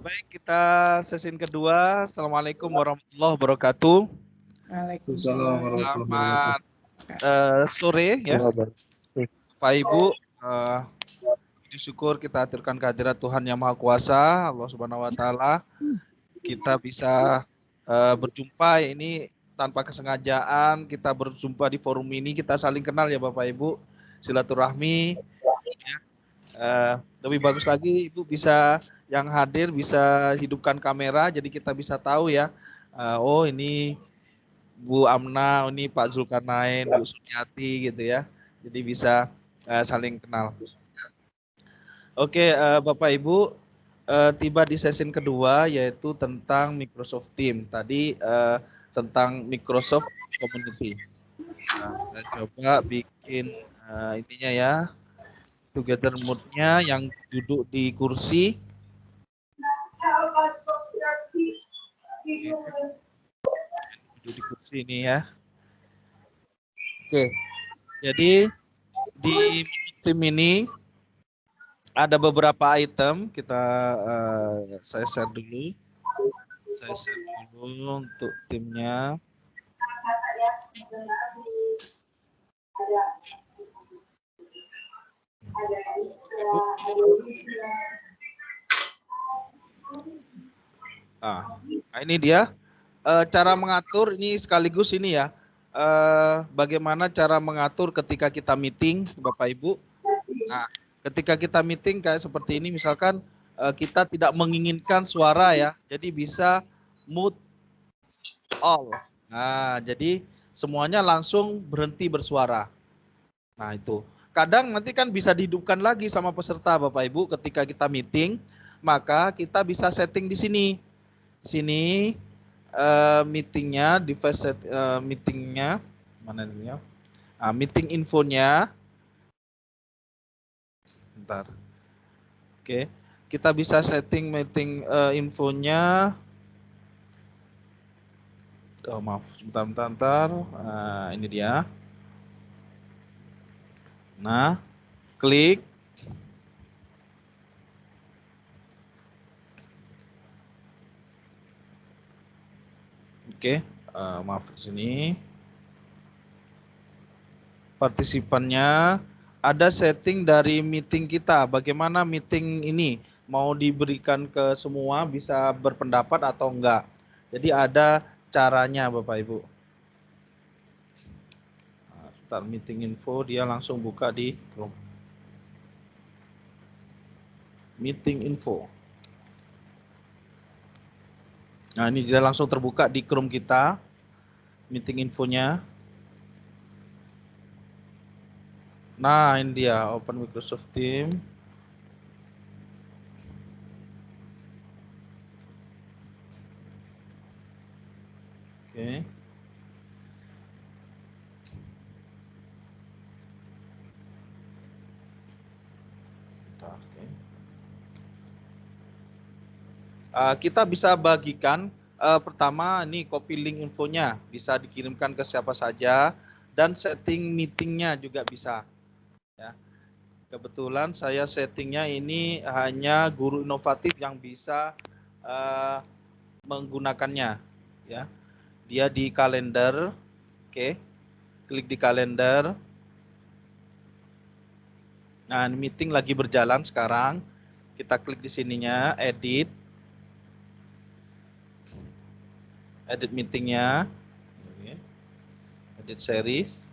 Baik, kita sesi kedua. Assalamualaikum warahmatullahi wabarakatuh. Waalaikumsalam warahmatullahi wabarakatuh. Selamat sore ya, Pak Ibu. Puji syukur kita aturkan kehadirat Tuhan Yang Maha Kuasa, Allah Subhanahu Wa Taala. Kita bisa berjumpa ini tanpa kesengajaan. Kita berjumpa di forum ini. Kita saling kenal ya, Bapak Ibu. Silaturahmi. Ya. Lebih bagus lagi Ibu bisa yang hadir bisa hidupkan kamera jadi kita bisa tahu ya. Oh ini Bu Amna, ini Pak Zulkarnain, Bu Sunyati gitu ya. Jadi bisa saling kenal. Oke, Bapak Ibu tiba di sesi kedua yaitu tentang Microsoft Teams. Tadi tentang Microsoft Community. Nah, saya coba bikin ininya ya. Together mood-nya yang duduk di kursi. Oke. Duduk di kursi ini ya. Oke. Jadi di tim ini ada beberapa item kita saya share dulu. Saya share dulu untuk timnya. Nah ini dia cara mengatur ini sekaligus ini ya. Bagaimana cara mengatur ketika kita meeting, Bapak Ibu. Nah, ketika kita meeting kayak seperti ini, misalkan kita tidak menginginkan suara ya, jadi bisa mute all. Nah, jadi semuanya langsung berhenti bersuara. Nah itu. Kadang nanti kan bisa dihidupkan lagi sama peserta Bapak Ibu ketika kita meeting, maka kita bisa setting di sini. Sini meetingnya, device meetingnya, mana ini ya? Nah, meeting infonya. Bentar. Oke, kita bisa setting meeting infonya. Oh maaf, sebentar. Nah, ini dia. Nah, klik. Oke, maaf di sini. Partisipannya ada setting dari meeting kita. Bagaimana meeting ini mau diberikan ke semua bisa berpendapat atau enggak. Jadi ada caranya Bapak Ibu. Start meeting info dia langsung buka di Chrome. Meeting info. Nah ini dia langsung terbuka di Chrome kita. Meeting infonya. Nah ini dia Open Microsoft Teams. Oke. Kita bisa bagikan pertama ini copy link infonya bisa dikirimkan ke siapa saja dan setting meetingnya juga bisa ya. Kebetulan saya settingnya ini hanya guru inovatif yang bisa menggunakannya ya. Dia di kalender. Oke. Klik di kalender. Nah, meeting lagi berjalan sekarang. Kita klik di sininya edit. Edit meetingnya, edit series.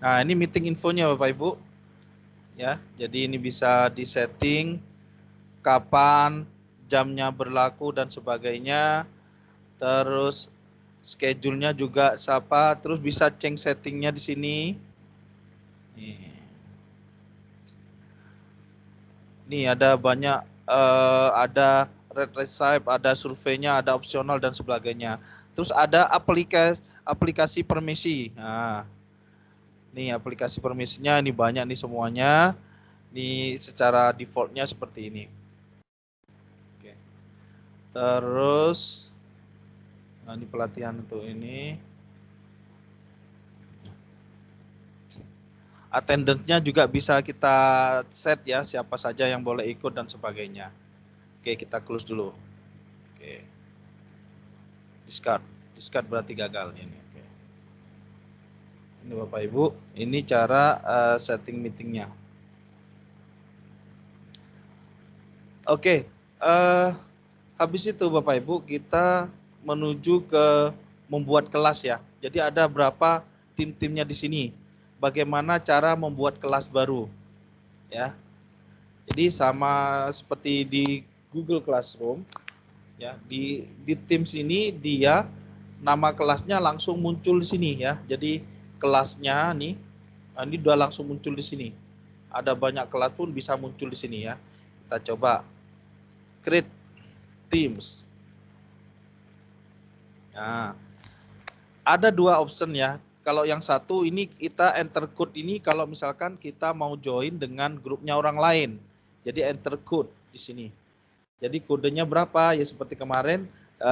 Nah ini meeting infonya Bapak Ibu, ya. Jadi ini bisa disetting kapan jamnya berlaku dan sebagainya. Terus schedule-nya juga siapa. Terus bisa change settingnya di sini. Nih ada banyak, ada red recipe, ada surveinya, ada opsional dan sebagainya. Terus ada aplikasi permisi. Nah, nih aplikasi permisinya ini banyak nih semuanya. Ini secara defaultnya seperti ini. Oke. Terus, nah ini pelatihan untuk ini. Attendance-nya juga bisa kita set ya, siapa saja yang boleh ikut dan sebagainya. Oke, kita close dulu. Oke. Discard berarti gagal ini. Oke. Ini Bapak Ibu, ini cara setting meetingnya. Oke, habis itu Bapak Ibu kita menuju ke membuat kelas ya. Jadi ada berapa tim-timnya di sini. Bagaimana cara membuat kelas baru ya. Jadi sama seperti di Google Classroom ya, di Teams ini dia nama kelasnya langsung muncul di sini ya. Jadi kelasnya nih ini udah langsung muncul di sini. Ada banyak kelas pun bisa muncul di sini ya. Kita coba create Teams. Nah, ada dua option ya. Kalau yang satu ini kita enter code ini kalau misalkan kita mau join dengan grupnya orang lain. Jadi enter code di sini. Jadi kodenya berapa? Ya seperti kemarin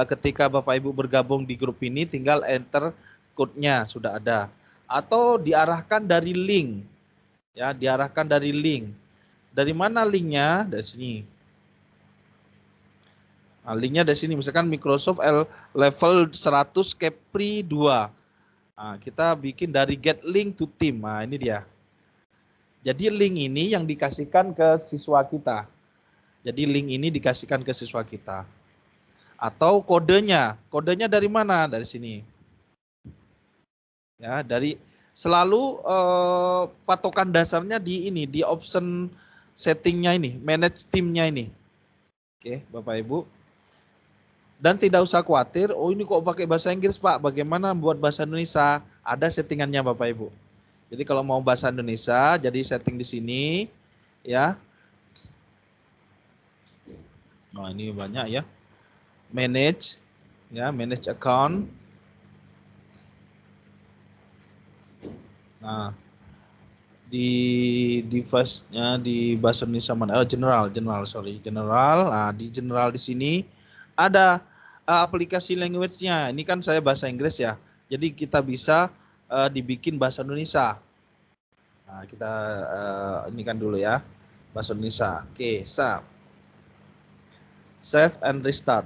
ketika Bapak Ibu bergabung di grup ini tinggal enter code-nya sudah ada. Atau diarahkan dari link. Ya, diarahkan dari link. Dari mana linknya? Dari sini. Nah, linknya dari sini, misalkan Microsoft level 100 Capri 2. Nah, kita bikin dari get link to team. Nah, ini dia. Jadi link ini yang dikasihkan ke siswa kita. Jadi link ini dikasihkan ke siswa kita. Atau kodenya. Kodenya dari mana? Dari sini. Ya, dari selalu patokan dasarnya di ini, di option settingnya ini, manage timnya ini. Oke, Bapak Ibu. Dan tidak usah khawatir, oh ini kok pakai bahasa Inggris Pak, bagaimana buat bahasa Indonesia? Ada settingannya Bapak Ibu. Jadi kalau mau bahasa Indonesia, jadi setting di sini, ya. Nah ini banyak ya. Manage, ya manage account. Nah di device-nya di bahasa Indonesia mana? Oh general. Nah di general di sini ada aplikasi language-nya. Ini kan saya bahasa Inggris ya. Jadi kita bisa dibikin bahasa Indonesia. Nah, kita ini kan dulu ya. Bahasa Indonesia. Oke, save and restart.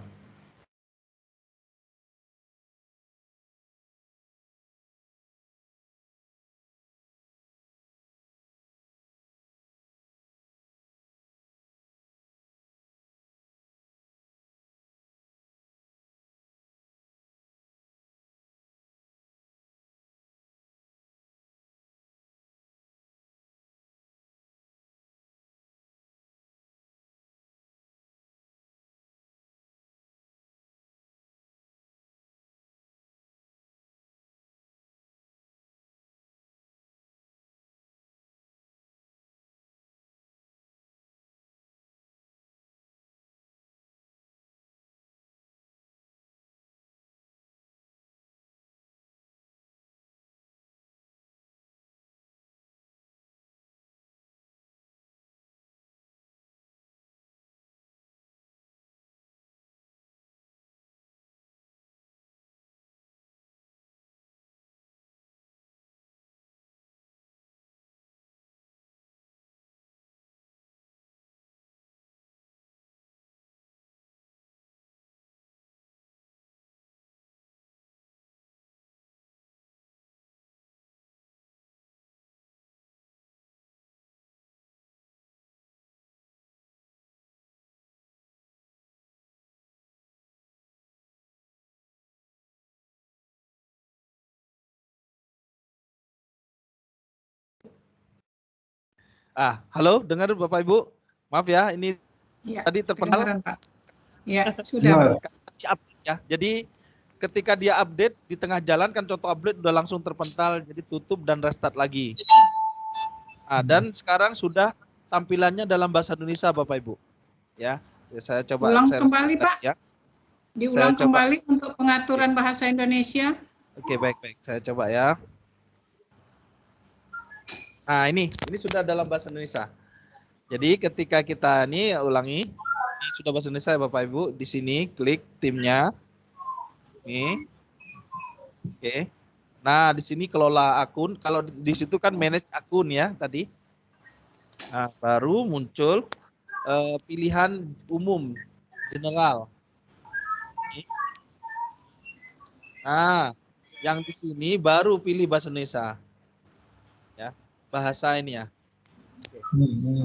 Halo, dengar Bapak Ibu? Maaf ya, ini Ya, tadi terpental. Pak. Ya, sudah. Ya, jadi ketika dia update di tengah jalan kan contoh update udah langsung terpental, jadi tutup dan restart lagi. Dan sekarang sudah tampilannya dalam bahasa Indonesia Bapak Ibu. Ya, saya coba ulang share kembali Pak. Ya. Diulang kembali untuk pengaturan bahasa Indonesia. Oke, baik. Saya coba ya. Nah, ini sudah dalam bahasa Indonesia. Jadi ketika kita ini ulangi, ini sudah bahasa Indonesia ya Bapak Ibu. Di sini klik timnya. Ini. Oke. Nah, di sini kelola akun. Kalau di situ kan manage akun ya tadi. Nah, baru muncul pilihan umum. general. Nah, yang di sini baru pilih bahasa Indonesia. Ya, bahasa ini ya.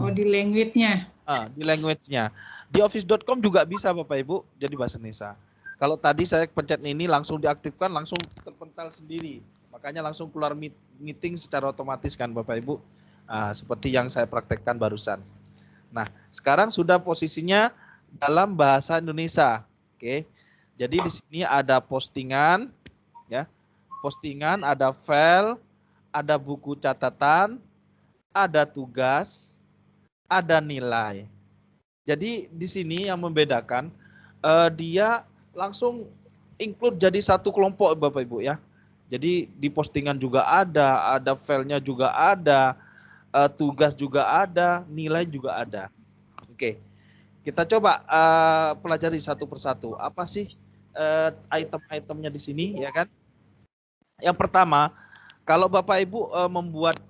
Oh, di language-nya. Di language-nya. Di office.com juga bisa Bapak Ibu jadi bahasa Indonesia. Kalau tadi saya pencet ini langsung diaktifkan, langsung terpental sendiri. Makanya langsung keluar meeting secara otomatis kan Bapak Ibu. Seperti yang saya praktekkan barusan. Nah, sekarang sudah posisinya dalam bahasa Indonesia. Oke. Jadi di sini ada postingan, ya. Postingan, ada file, ada buku catatan, ada tugas, ada nilai. Jadi di sini yang membedakan dia langsung include jadi satu kelompok Bapak Ibu ya. Jadi di postingan juga ada filenya juga ada, tugas juga ada, nilai juga ada. Oke, kita coba pelajari satu persatu. Apa sih item-itemnya di sini ya kan? Yang pertama, kalau Bapak Ibu membuat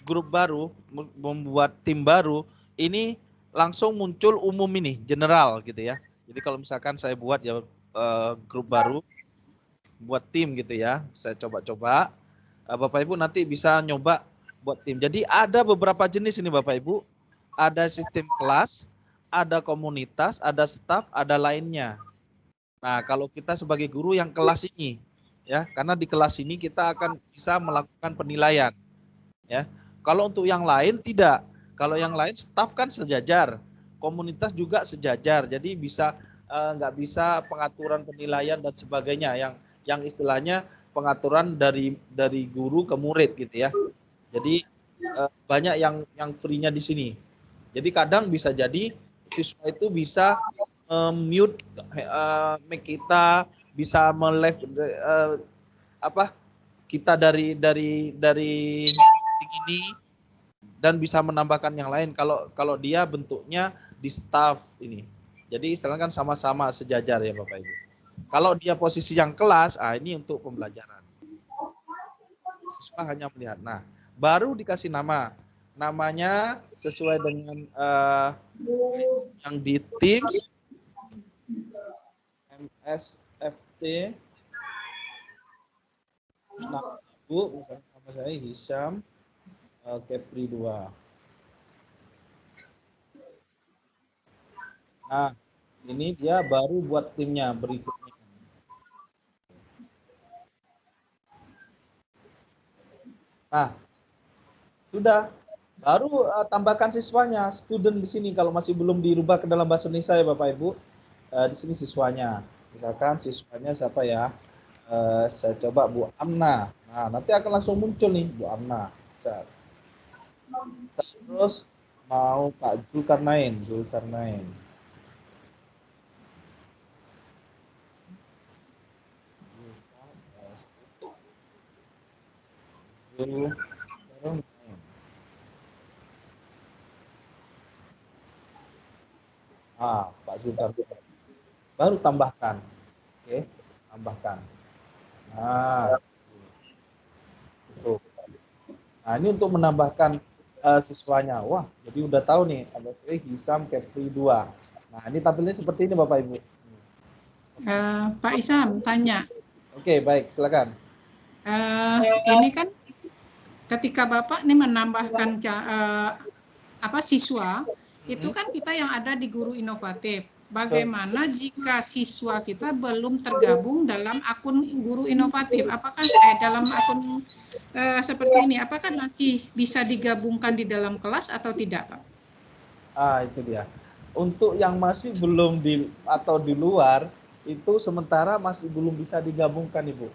grup baru, membuat tim baru, ini langsung muncul umum ini, general gitu ya. Jadi kalau misalkan saya buat ya grup baru, buat tim gitu ya, saya coba-coba, Bapak Ibu nanti bisa nyoba buat tim. Jadi ada beberapa jenis ini Bapak Ibu, ada sistem kelas, ada komunitas, ada staff, ada lainnya. Nah kalau kita sebagai guru yang kelas ini, ya karena di kelas ini kita akan bisa melakukan penilaian, ya. Kalau untuk yang lain tidak. Kalau yang lain staf kan sejajar, komunitas juga sejajar. Jadi bisa nggak bisa pengaturan penilaian dan sebagainya yang istilahnya pengaturan dari guru ke murid gitu ya. Jadi banyak yang free-nya di sini. Jadi kadang bisa jadi siswa itu bisa mute mic kita, bisa me-live kita dari ini dan bisa menambahkan yang lain kalau dia bentuknya di staff ini. Jadi istilahnya kan sama-sama sejajar ya Bapak Ibu. Kalau dia posisi yang kelas, ini untuk pembelajaran. Siswa hanya melihat. Nah, baru dikasih nama. Namanya sesuai dengan yang di Teams, MSFT. Nah, Bu, nama saya Hisham Kepri 2. Nah, ini dia baru buat timnya berikutnya. Nah, sudah. Baru tambahkan siswanya, student di sini kalau masih belum dirubah ke dalam bahasa Indonesia ya Bapak Ibu. Di sini siswanya. Misalkan siswanya siapa ya? Saya coba Bu Amna. Nah, nanti akan langsung muncul nih Bu Amna. Terus mau Pak Zulkarnain. Pak Zulkarnain. Baru tambahkan. Oke, tambahkan. Nah, itu. Nah, ini untuk menambahkan siswanya. Wah, jadi udah tahu nih, ada Hisham Kepri 2. Nah, ini tampilnya seperti ini Bapak Ibu. Pak Isam tanya. Oke, baik, silakan. Ini kan ketika Bapak nih menambahkan siswa, itu kan kita yang ada di guru inovatif. Bagaimana jika siswa kita belum tergabung dalam akun guru inovatif? Apakah dalam akun seperti ini, apakah masih bisa digabungkan di dalam kelas atau tidak, Pak? Itu dia. Untuk yang masih belum atau di luar, itu sementara masih belum bisa digabungkan, Ibu.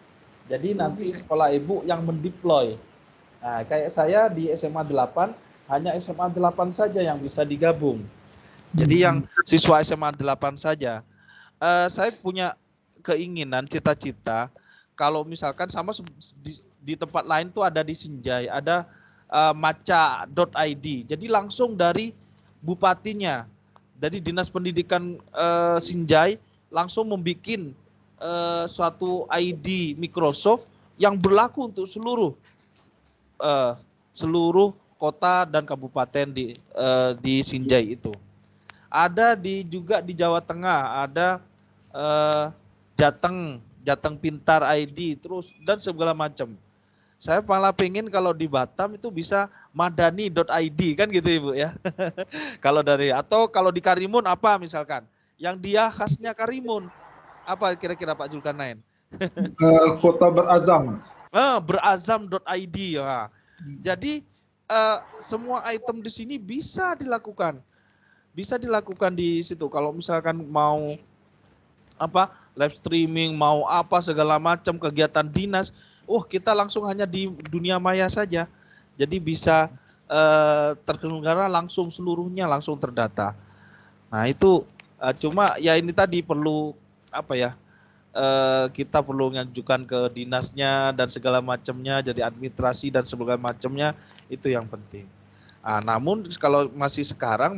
Jadi nanti sekolah Ibu yang mendeploy. Nah, kayak saya di SMA 8, hanya SMA 8 saja yang bisa digabung. Jadi yang siswa SMA 8 saja. Saya punya keinginan, cita-cita, kalau misalkan sama di tempat lain tuh ada di Sinjai, ada maca.id. Jadi langsung dari bupatinya, dari Dinas Pendidikan Sinjai, langsung membuat suatu ID Microsoft yang berlaku untuk seluruh kota dan kabupaten di Sinjai itu. Ada juga di Jawa Tengah, ada Jateng Pintar ID, terus dan segala macam. Saya malah pengen kalau di Batam itu bisa madani.id kan gitu Ibu ya. Kalau atau kalau di Karimun apa misalkan, yang dia khasnya Karimun, apa kira-kira Pak Zulkarnain? Kota Berazam. Berazam.id ya. Jadi semua item di sini bisa dilakukan di situ. Kalau misalkan mau live streaming, mau apa segala macam kegiatan dinas, kita langsung hanya di dunia maya saja. Jadi bisa terselenggara langsung seluruhnya langsung terdata. Nah itu cuma ya ini tadi perlu kita perlu mengajukan ke dinasnya dan segala macamnya, jadi administrasi dan segala macamnya, itu yang penting. Nah, namun kalau masih sekarang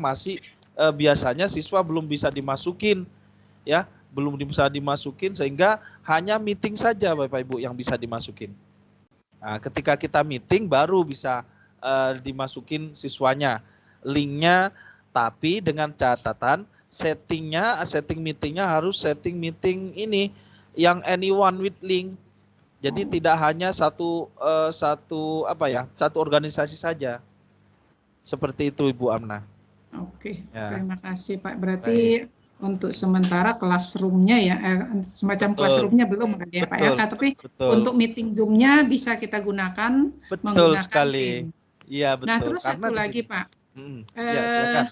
biasanya siswa belum bisa dimasukin ya, belum bisa dimasukin sehingga hanya meeting saja Bapak Ibu yang bisa dimasukin. Nah, ketika kita meeting baru bisa dimasukin siswanya, linknya, tapi dengan catatan setting meetingnya harus setting meeting ini yang anyone with link. Jadi tidak hanya satu organisasi saja. Seperti itu Ibu Amna. Oke, ya. Terima kasih Pak. Berarti untuk sementara classroom-nya ya, semacam classroom-nya belum ada ya Pak ya. Tapi untuk meeting Zoom-nya bisa kita gunakan menggunakan sekali. Iya betul. Nah terus satu lagi Pak, ya, silakan.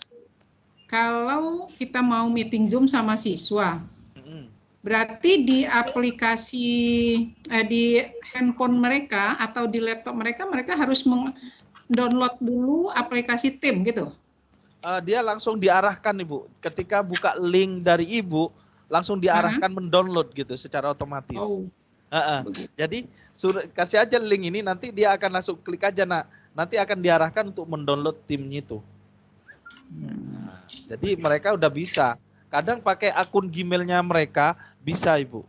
Kalau kita mau meeting Zoom sama siswa, berarti di aplikasi di handphone mereka atau di laptop mereka harus download dulu aplikasi Teams gitu. Dia langsung diarahkan Ibu. Ketika buka link dari Ibu, langsung diarahkan mendownload gitu secara otomatis. Jadi kasih aja link ini, nanti dia akan langsung klik aja nanti akan diarahkan untuk mendownload Teams itu. Jadi mereka udah bisa. Kadang pakai akun Gmail-nya mereka bisa Ibu.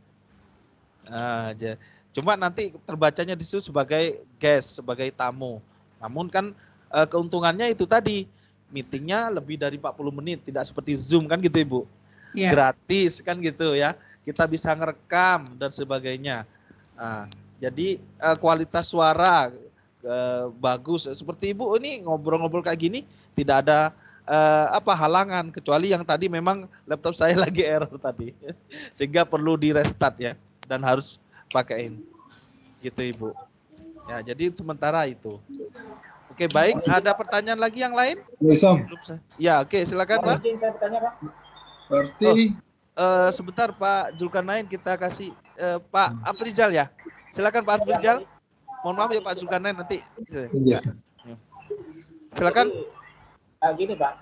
Cuma nanti terbacanya di situ sebagai guest, sebagai tamu. Namun kan keuntungannya itu tadi, meetingnya lebih dari 40 menit, tidak seperti Zoom kan gitu Ibu. Yeah. Gratis kan gitu ya. Kita bisa ngerekam dan sebagainya. Jadi kualitas suara bagus. Seperti Ibu ini ngobrol-ngobrol kayak gini tidak ada halangan, kecuali yang tadi memang laptop saya lagi error tadi. Sehingga perlu di restart ya, dan harus pakaiin. Gitu Ibu. Ya, jadi sementara itu. Oke, baik. Ada pertanyaan lagi yang lain? Ya, oke, silakan Pak. Saya bertanya Pak. Berarti sebentar Pak Zulkarnain, kita kasih Pak Afrizal ya. Silakan Pak Afrizal. Mohon maaf ya Pak Zulkarnain nanti. Ya. Silakan. Gini Pak,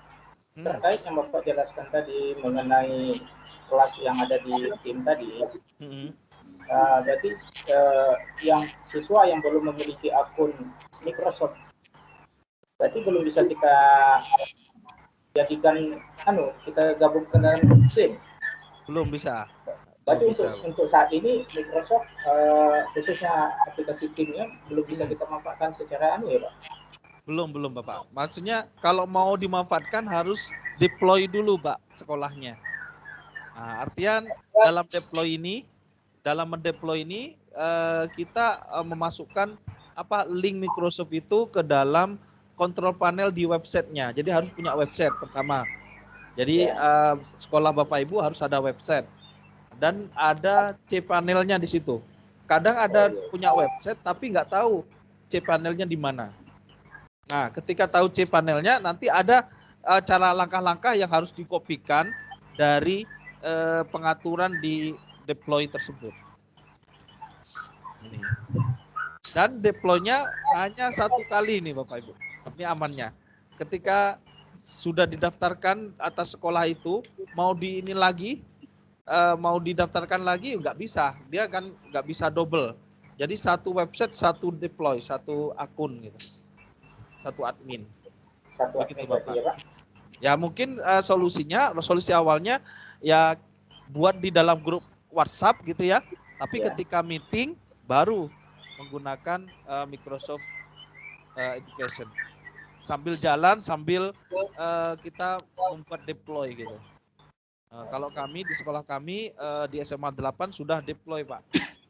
terkait yang Bapak jelaskan tadi mengenai kelas yang ada di tim tadi. Berarti yang siswa yang belum memiliki akun Microsoft, berarti belum bisa kita jadikan kita gabungkan dalam tim. Belum bisa. Berarti untuk saat ini Microsoft khususnya aplikasi timnya belum bisa kita manfaatkan secara ya Pak. Belum Bapak. Maksudnya kalau mau dimanfaatkan harus deploy dulu Pak sekolahnya. Nah, artian dalam mendeploy ini kita memasukkan link Microsoft itu ke dalam kontrol panel di websitenya. Jadi harus punya website pertama. Jadi sekolah Bapak Ibu harus ada website dan ada cPanelnya di situ. Kadang ada punya website tapi nggak tahu cPanelnya di mana. Nah, ketika tahu cPanelnya, nanti ada cara langkah-langkah yang harus dikopikan dari pengaturan di deploy tersebut. Dan deploy-nya hanya 1 kali nih Bapak Ibu. Ini amannya. Ketika sudah didaftarkan atas sekolah itu, mau didaftarkan lagi nggak bisa. Dia kan nggak bisa double. Jadi satu website, satu deploy, satu akun gitu. Satu admin. Begitu Bapak. Ya mungkin solusi awalnya ya buat di dalam grup WhatsApp gitu ya. Tapi ketika meeting baru menggunakan Microsoft Education. sambil jalan, sambil kita membuat deploy gitu. Kalau kami di sekolah kami di SMA 8 sudah deploy, Pak.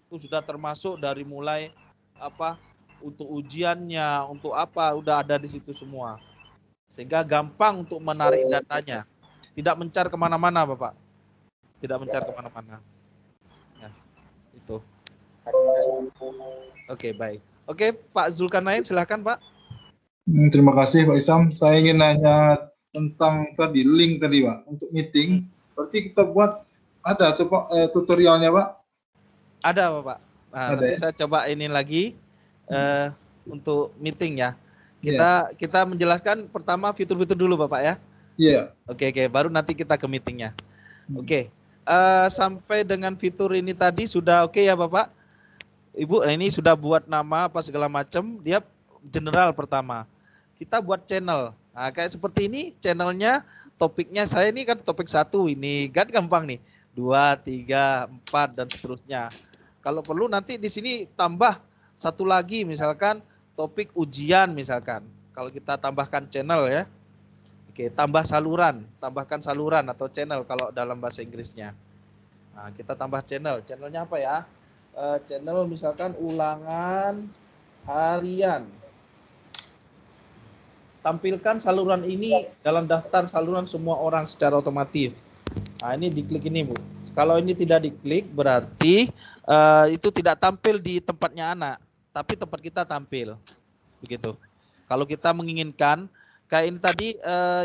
Itu sudah termasuk dari mulai apa untuk ujiannya, untuk apa udah ada di situ semua. Sehingga gampang untuk menarik datanya. Tidak mencar kemana-mana, Bapak. Tidak mencar kemana-mana. Ya, itu. Oke, baik. Oke, Pak Zulkarnain, silakan, Pak. Terima kasih Pak Isam. Saya ingin nanya tentang tadi link tadi Pak untuk meeting. Berarti kita buat ada tuh Pak tutorialnya Pak? Ada Pak. Nah, Ada, nanti ya? saya coba ini lagi untuk meeting ya. Kita menjelaskan pertama fitur-fitur dulu Bapak ya. Iya. Oke, baru nanti kita ke meetingnya. Oke. Sampai dengan fitur ini tadi sudah oke ya Bapak? Ibu, ini sudah buat nama apa segala macam, dia general pertama. Kita buat channel. Nah, kayak seperti ini channelnya, topiknya saya ini kan topik 1 ini kan gampang nih. 2, 3, 4 dan seterusnya. Kalau perlu nanti di sini tambah satu lagi misalkan topik ujian misalkan. Kalau kita tambahkan channel ya. Oke, tambahkan saluran atau channel kalau dalam bahasa Inggrisnya. Nah, kita tambah channel. Channelnya apa ya? Channel misalkan ulangan harian. Tampilkan saluran ini dalam daftar saluran semua orang secara otomatis. Nah, ini diklik ini Bu. Kalau ini tidak diklik berarti itu tidak tampil di tempatnya anak, tapi tempat kita tampil. Begitu. Kalau kita menginginkan, kayak ini tadi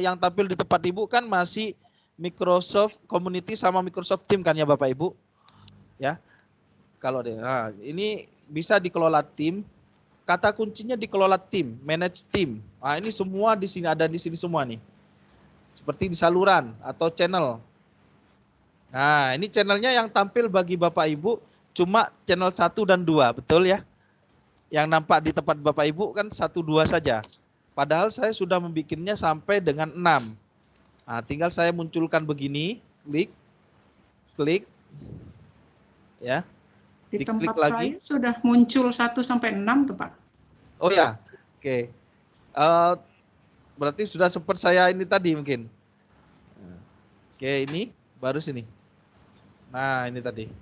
yang tampil di tempat Ibu kan masih Microsoft Community sama Microsoft Team kan ya Bapak Ibu? Ya. Kalau ini bisa dikelola tim. Kata kuncinya dikelola tim, manage tim. Nah, ini semua di sini ada di sini semua nih. Seperti di saluran atau channel. Nah, ini channelnya yang tampil bagi Bapak Ibu cuma channel 1 dan 2, betul ya? Yang nampak di tempat Bapak Ibu kan 1, 2 saja. Padahal saya sudah membuatnya sampai dengan 6. Nah, tinggal saya munculkan begini, klik. Ya. Di tempat saya sudah muncul 1 sampai 6 tuh Pak. Oh ya, oke. Berarti sudah sempat saya ini tadi mungkin. Oke, ini baru sini. Nah, ini tadi.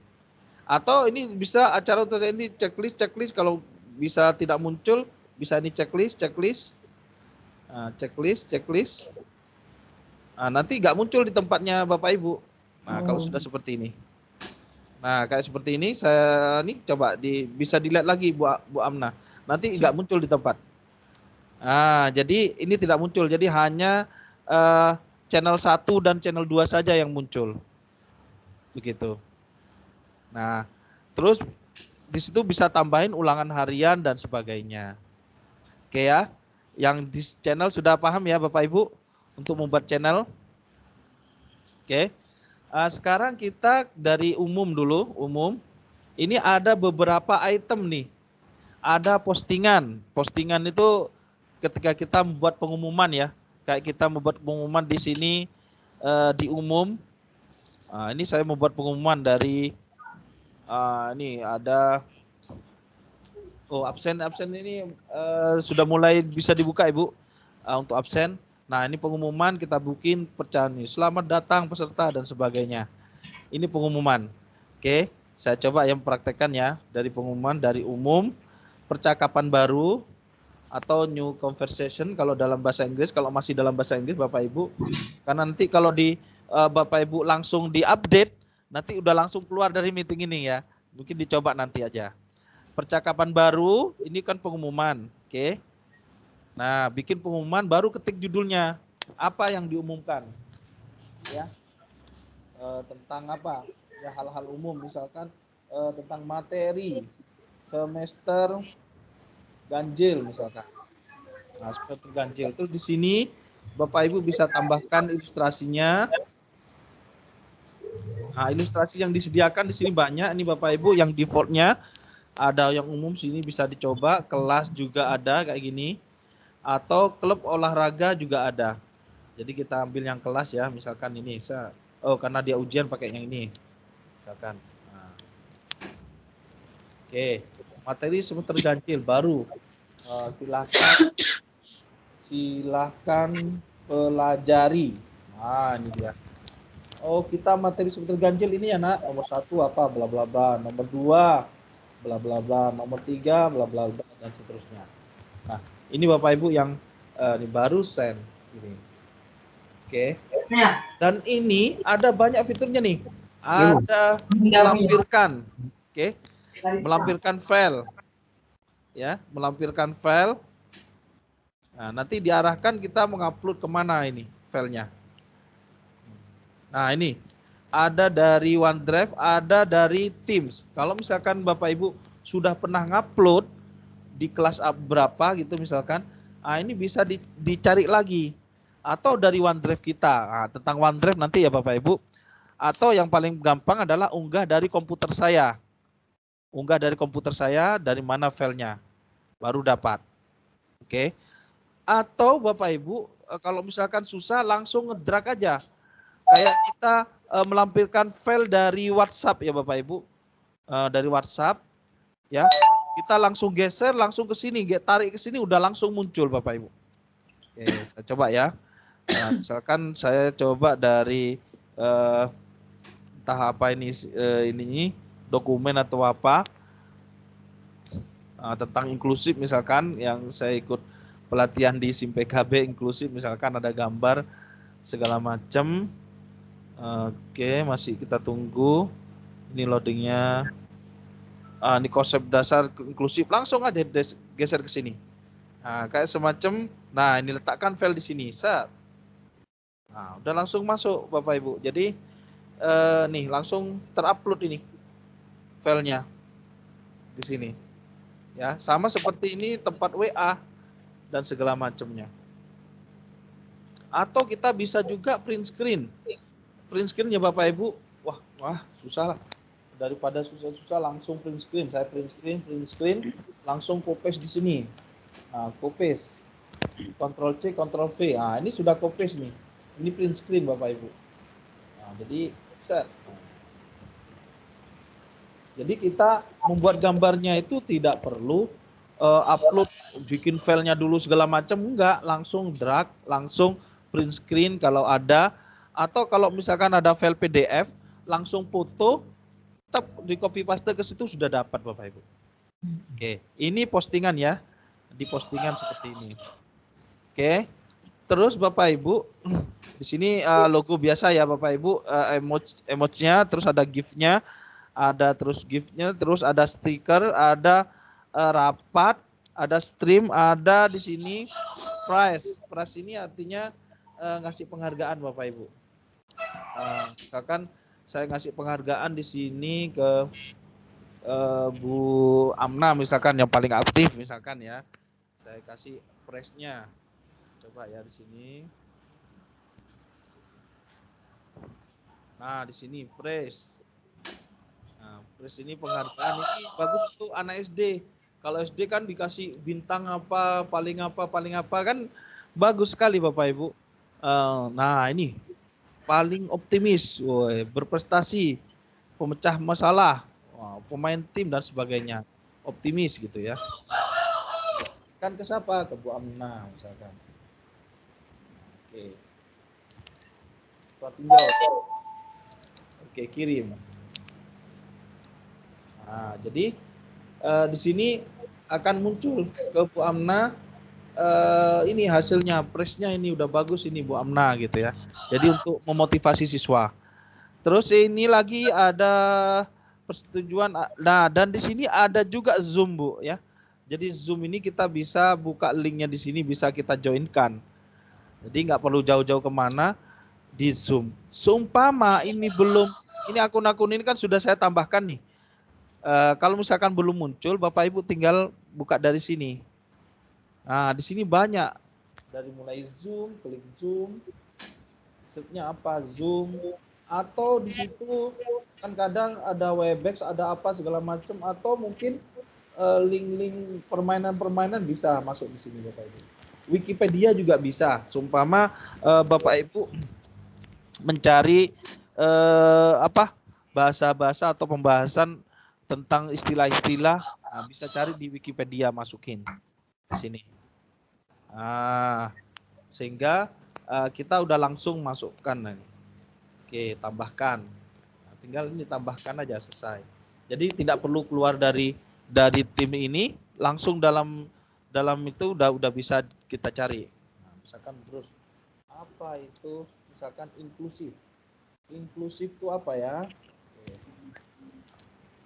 Atau ini bisa acara untuk ini checklist kalau bisa tidak muncul, bisa ini checklist. Nah, checklist. Nah, nanti nggak muncul di tempatnya Bapak Ibu. Nah, kalau sudah seperti ini. Nah, kayak seperti ini saya nih coba bisa dilihat lagi Bu Amna. Nanti nggak muncul di tempat. Nah, jadi ini tidak muncul. Jadi hanya channel 1 dan channel 2 saja yang muncul. Begitu. Nah, terus di situ bisa tambahin ulangan harian dan sebagainya. Oke ya. Yang di channel sudah paham ya Bapak Ibu untuk membuat channel? Oke. Sekarang kita dari umum dulu, Ini ada beberapa item nih. Ada postingan. Postingan itu ketika kita membuat pengumuman ya. Kayak kita membuat pengumuman di sini di umum. Ini saya membuat pengumuman dari ini ada absen ini sudah mulai bisa dibuka Ibu untuk absen. Nah, ini pengumuman kita bikin percakapan nih. Selamat datang peserta dan sebagainya. Ini pengumuman. Oke, saya coba yang praktekkan ya dari pengumuman dari umum, percakapan baru atau new conversation kalau dalam bahasa Inggris, kalau masih dalam bahasa Inggris Bapak Ibu. Karena nanti kalau di Bapak Ibu langsung diupdate, nanti udah langsung keluar dari meeting ini ya. Mungkin dicoba nanti aja. Percakapan baru, ini kan pengumuman. Oke. Nah, bikin pengumuman baru ketik judulnya. Apa yang diumumkan? Ya. Tentang apa? Ya hal-hal umum misalkan tentang materi semester ganjil misalkan. Nah, semester ganjil. Terus di sini Bapak Ibu bisa tambahkan ilustrasinya. Nah, ilustrasi yang disediakan di sini banyak. Ini Bapak Ibu yang defaultnya ada yang umum sini bisa dicoba. Kelas juga ada kayak gini. Atau klub olahraga juga ada. Jadi kita ambil yang kelas ya, misalkan ini. Karena dia ujian pakai yang ini. Misalkan. Nah. Oke, materi semester ganjil baru. Silahkan pelajari. Nah, ini dia. Oh, kita materi seputar ganjil ini ya, Nak. Nomor 1 apa? Bla bla bla. Nomor 2 bla bla bla. Nomor 3 bla bla bla dan seterusnya. Nah, ini Bapak Ibu yang ini baru send ini. Oke. Dan ini ada banyak fiturnya nih. Ada melampirkan. Oke. Melampirkan file. Ya, melampirkan file. Nah, nanti diarahkan kita mengupload kemana ini filenya. Nah, ini ada dari OneDrive, ada dari Teams. Kalau misalkan Bapak Ibu sudah pernah ngupload di kelas berapa gitu misalkan, nah ini bisa dicari lagi. Atau dari OneDrive kita. Nah, tentang OneDrive nanti ya Bapak Ibu. Atau yang paling gampang adalah unggah dari komputer saya. Unggah dari komputer saya, dari mana filenya. Baru dapat. Oke. Atau Bapak Ibu kalau misalkan susah langsung ngedrag aja. Kayak kita melampirkan file dari WhatsApp ya Bapak Ibu. Dari WhatsApp ya. Kita langsung geser langsung ke sini, tarik ke sini udah langsung muncul Bapak Ibu. Oke, saya coba ya. Nah, misalkan saya coba dari entah apa ini dokumen atau apa. Tentang inklusif misalkan yang saya ikut pelatihan di SIM PKB inklusif misalkan ada gambar segala macam. Oke, masih kita tunggu. Ini loadingnya. Ini konsep dasar inklusif langsung aja geser ke sini. Nah, kayak semacam. Nah, ini letakkan file di sini. Set. Nah, udah langsung masuk Bapak Ibu. Jadi nih langsung terupload ini filenya di sini. Ya, sama seperti ini tempat WA dan segala macamnya. Atau kita bisa juga print screen. Print screen ya Bapak Ibu. Wah, susah lah. Daripada susah-susah langsung print screen. Saya print screen, langsung copy paste di sini. Nah, copy paste. Ctrl C, Ctrl V. Nah, ini sudah copy paste nih. Ini print screen Bapak Ibu. Nah, jadi set. Jadi kita membuat gambarnya itu tidak perlu upload, bikin filenya dulu segala macam, enggak, langsung drag, langsung print screen kalau ada, atau kalau misalkan ada file PDF, langsung foto, tetap di copy paste ke situ sudah dapat Bapak Ibu. Oke, ini postingan ya, di postingan seperti ini. Oke, terus Bapak Ibu, di sini logo biasa ya Bapak Ibu, emoji-nya, terus ada GIF-nya. Ada terus gift-nya, terus ada stiker, ada rapat, ada stream, ada di sini prize. Prize ini artinya ngasih penghargaan Bapak Ibu. Misalkan saya ngasih penghargaan di sini ke Bu Amna misalkan yang paling aktif misalkan ya. Saya kasih prize-nya. Coba ya di sini. Nah, di sini prize. Nah, terus ini penghargaan ini bagus untuk anak SD. Kalau SD kan dikasih bintang apa, paling apa kan bagus sekali Bapak Ibu. Nah ini paling optimis, berprestasi, pemecah masalah, pemain tim dan sebagainya, optimis gitu ya. Kan ke siapa? Ke Bu Amna misalkan. Oke. Tinjau. Oke, kirim. Nah, jadi di sini akan muncul ke Bu Amna ini hasilnya, prize-nya ini udah bagus ini Bu Amna gitu ya. Jadi untuk memotivasi siswa. Terus ini lagi ada persetujuan. Nah, dan di sini ada juga Zoom Bu ya. Jadi Zoom ini kita bisa buka linknya di sini, bisa kita joinkan. Jadi nggak perlu jauh-jauh kemana di Zoom. Seumpama ini belum, ini akun-akun ini kan sudah saya tambahkan nih. Kalau misalkan belum muncul, Bapak Ibu tinggal buka dari sini. Nah, di sini banyak. Dari mulai Zoom, klik Zoom. Setnya apa? Zoom. Atau di situ kan kadang ada Webex, ada apa segala macam. Atau mungkin link-link permainan-permainan bisa masuk di sini Bapak Ibu. Wikipedia juga bisa. Seumpama Bapak Ibu mencari bahasa-bahasa atau pembahasan tentang istilah-istilah, bisa cari di Wikipedia, masukin di sini. Nah, sehingga kita udah langsung masukkan ini. Oke, tambahkan. Nah, tinggal ini tambahkan aja, selesai. Jadi tidak perlu keluar dari tim ini, langsung dalam itu udah bisa kita cari. Nah, misalkan terus apa itu? Misalkan inklusif. Inklusif itu apa ya? Oke.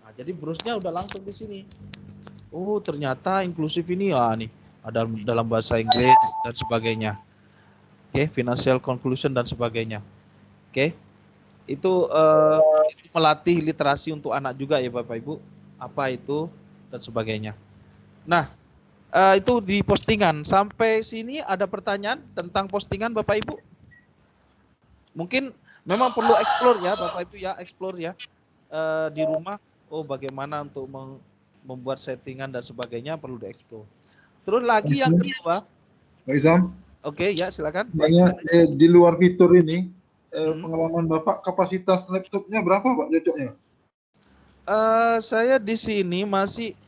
Nah, jadi browse-nya udah langsung di sini. Oh, ternyata inklusif ini nih ada dalam bahasa Inggris dan sebagainya. Oke, financial conclusion dan sebagainya. Oke. Itu melatih literasi untuk anak juga ya Bapak Ibu. Apa itu dan sebagainya. Nah, itu di postingan. Sampai sini ada pertanyaan tentang postingan Bapak Ibu? Mungkin memang perlu explore ya Bapak Ibu ya, explore ya di rumah. Oh, bagaimana untuk membuat settingan dan sebagainya perlu dieksplor. Terus lagi yang kedua. Pak Isam. Oke, ya silakan. Di luar fitur ini, pengalaman Bapak kapasitas laptopnya berapa Pak cocoknya? Saya di sini masih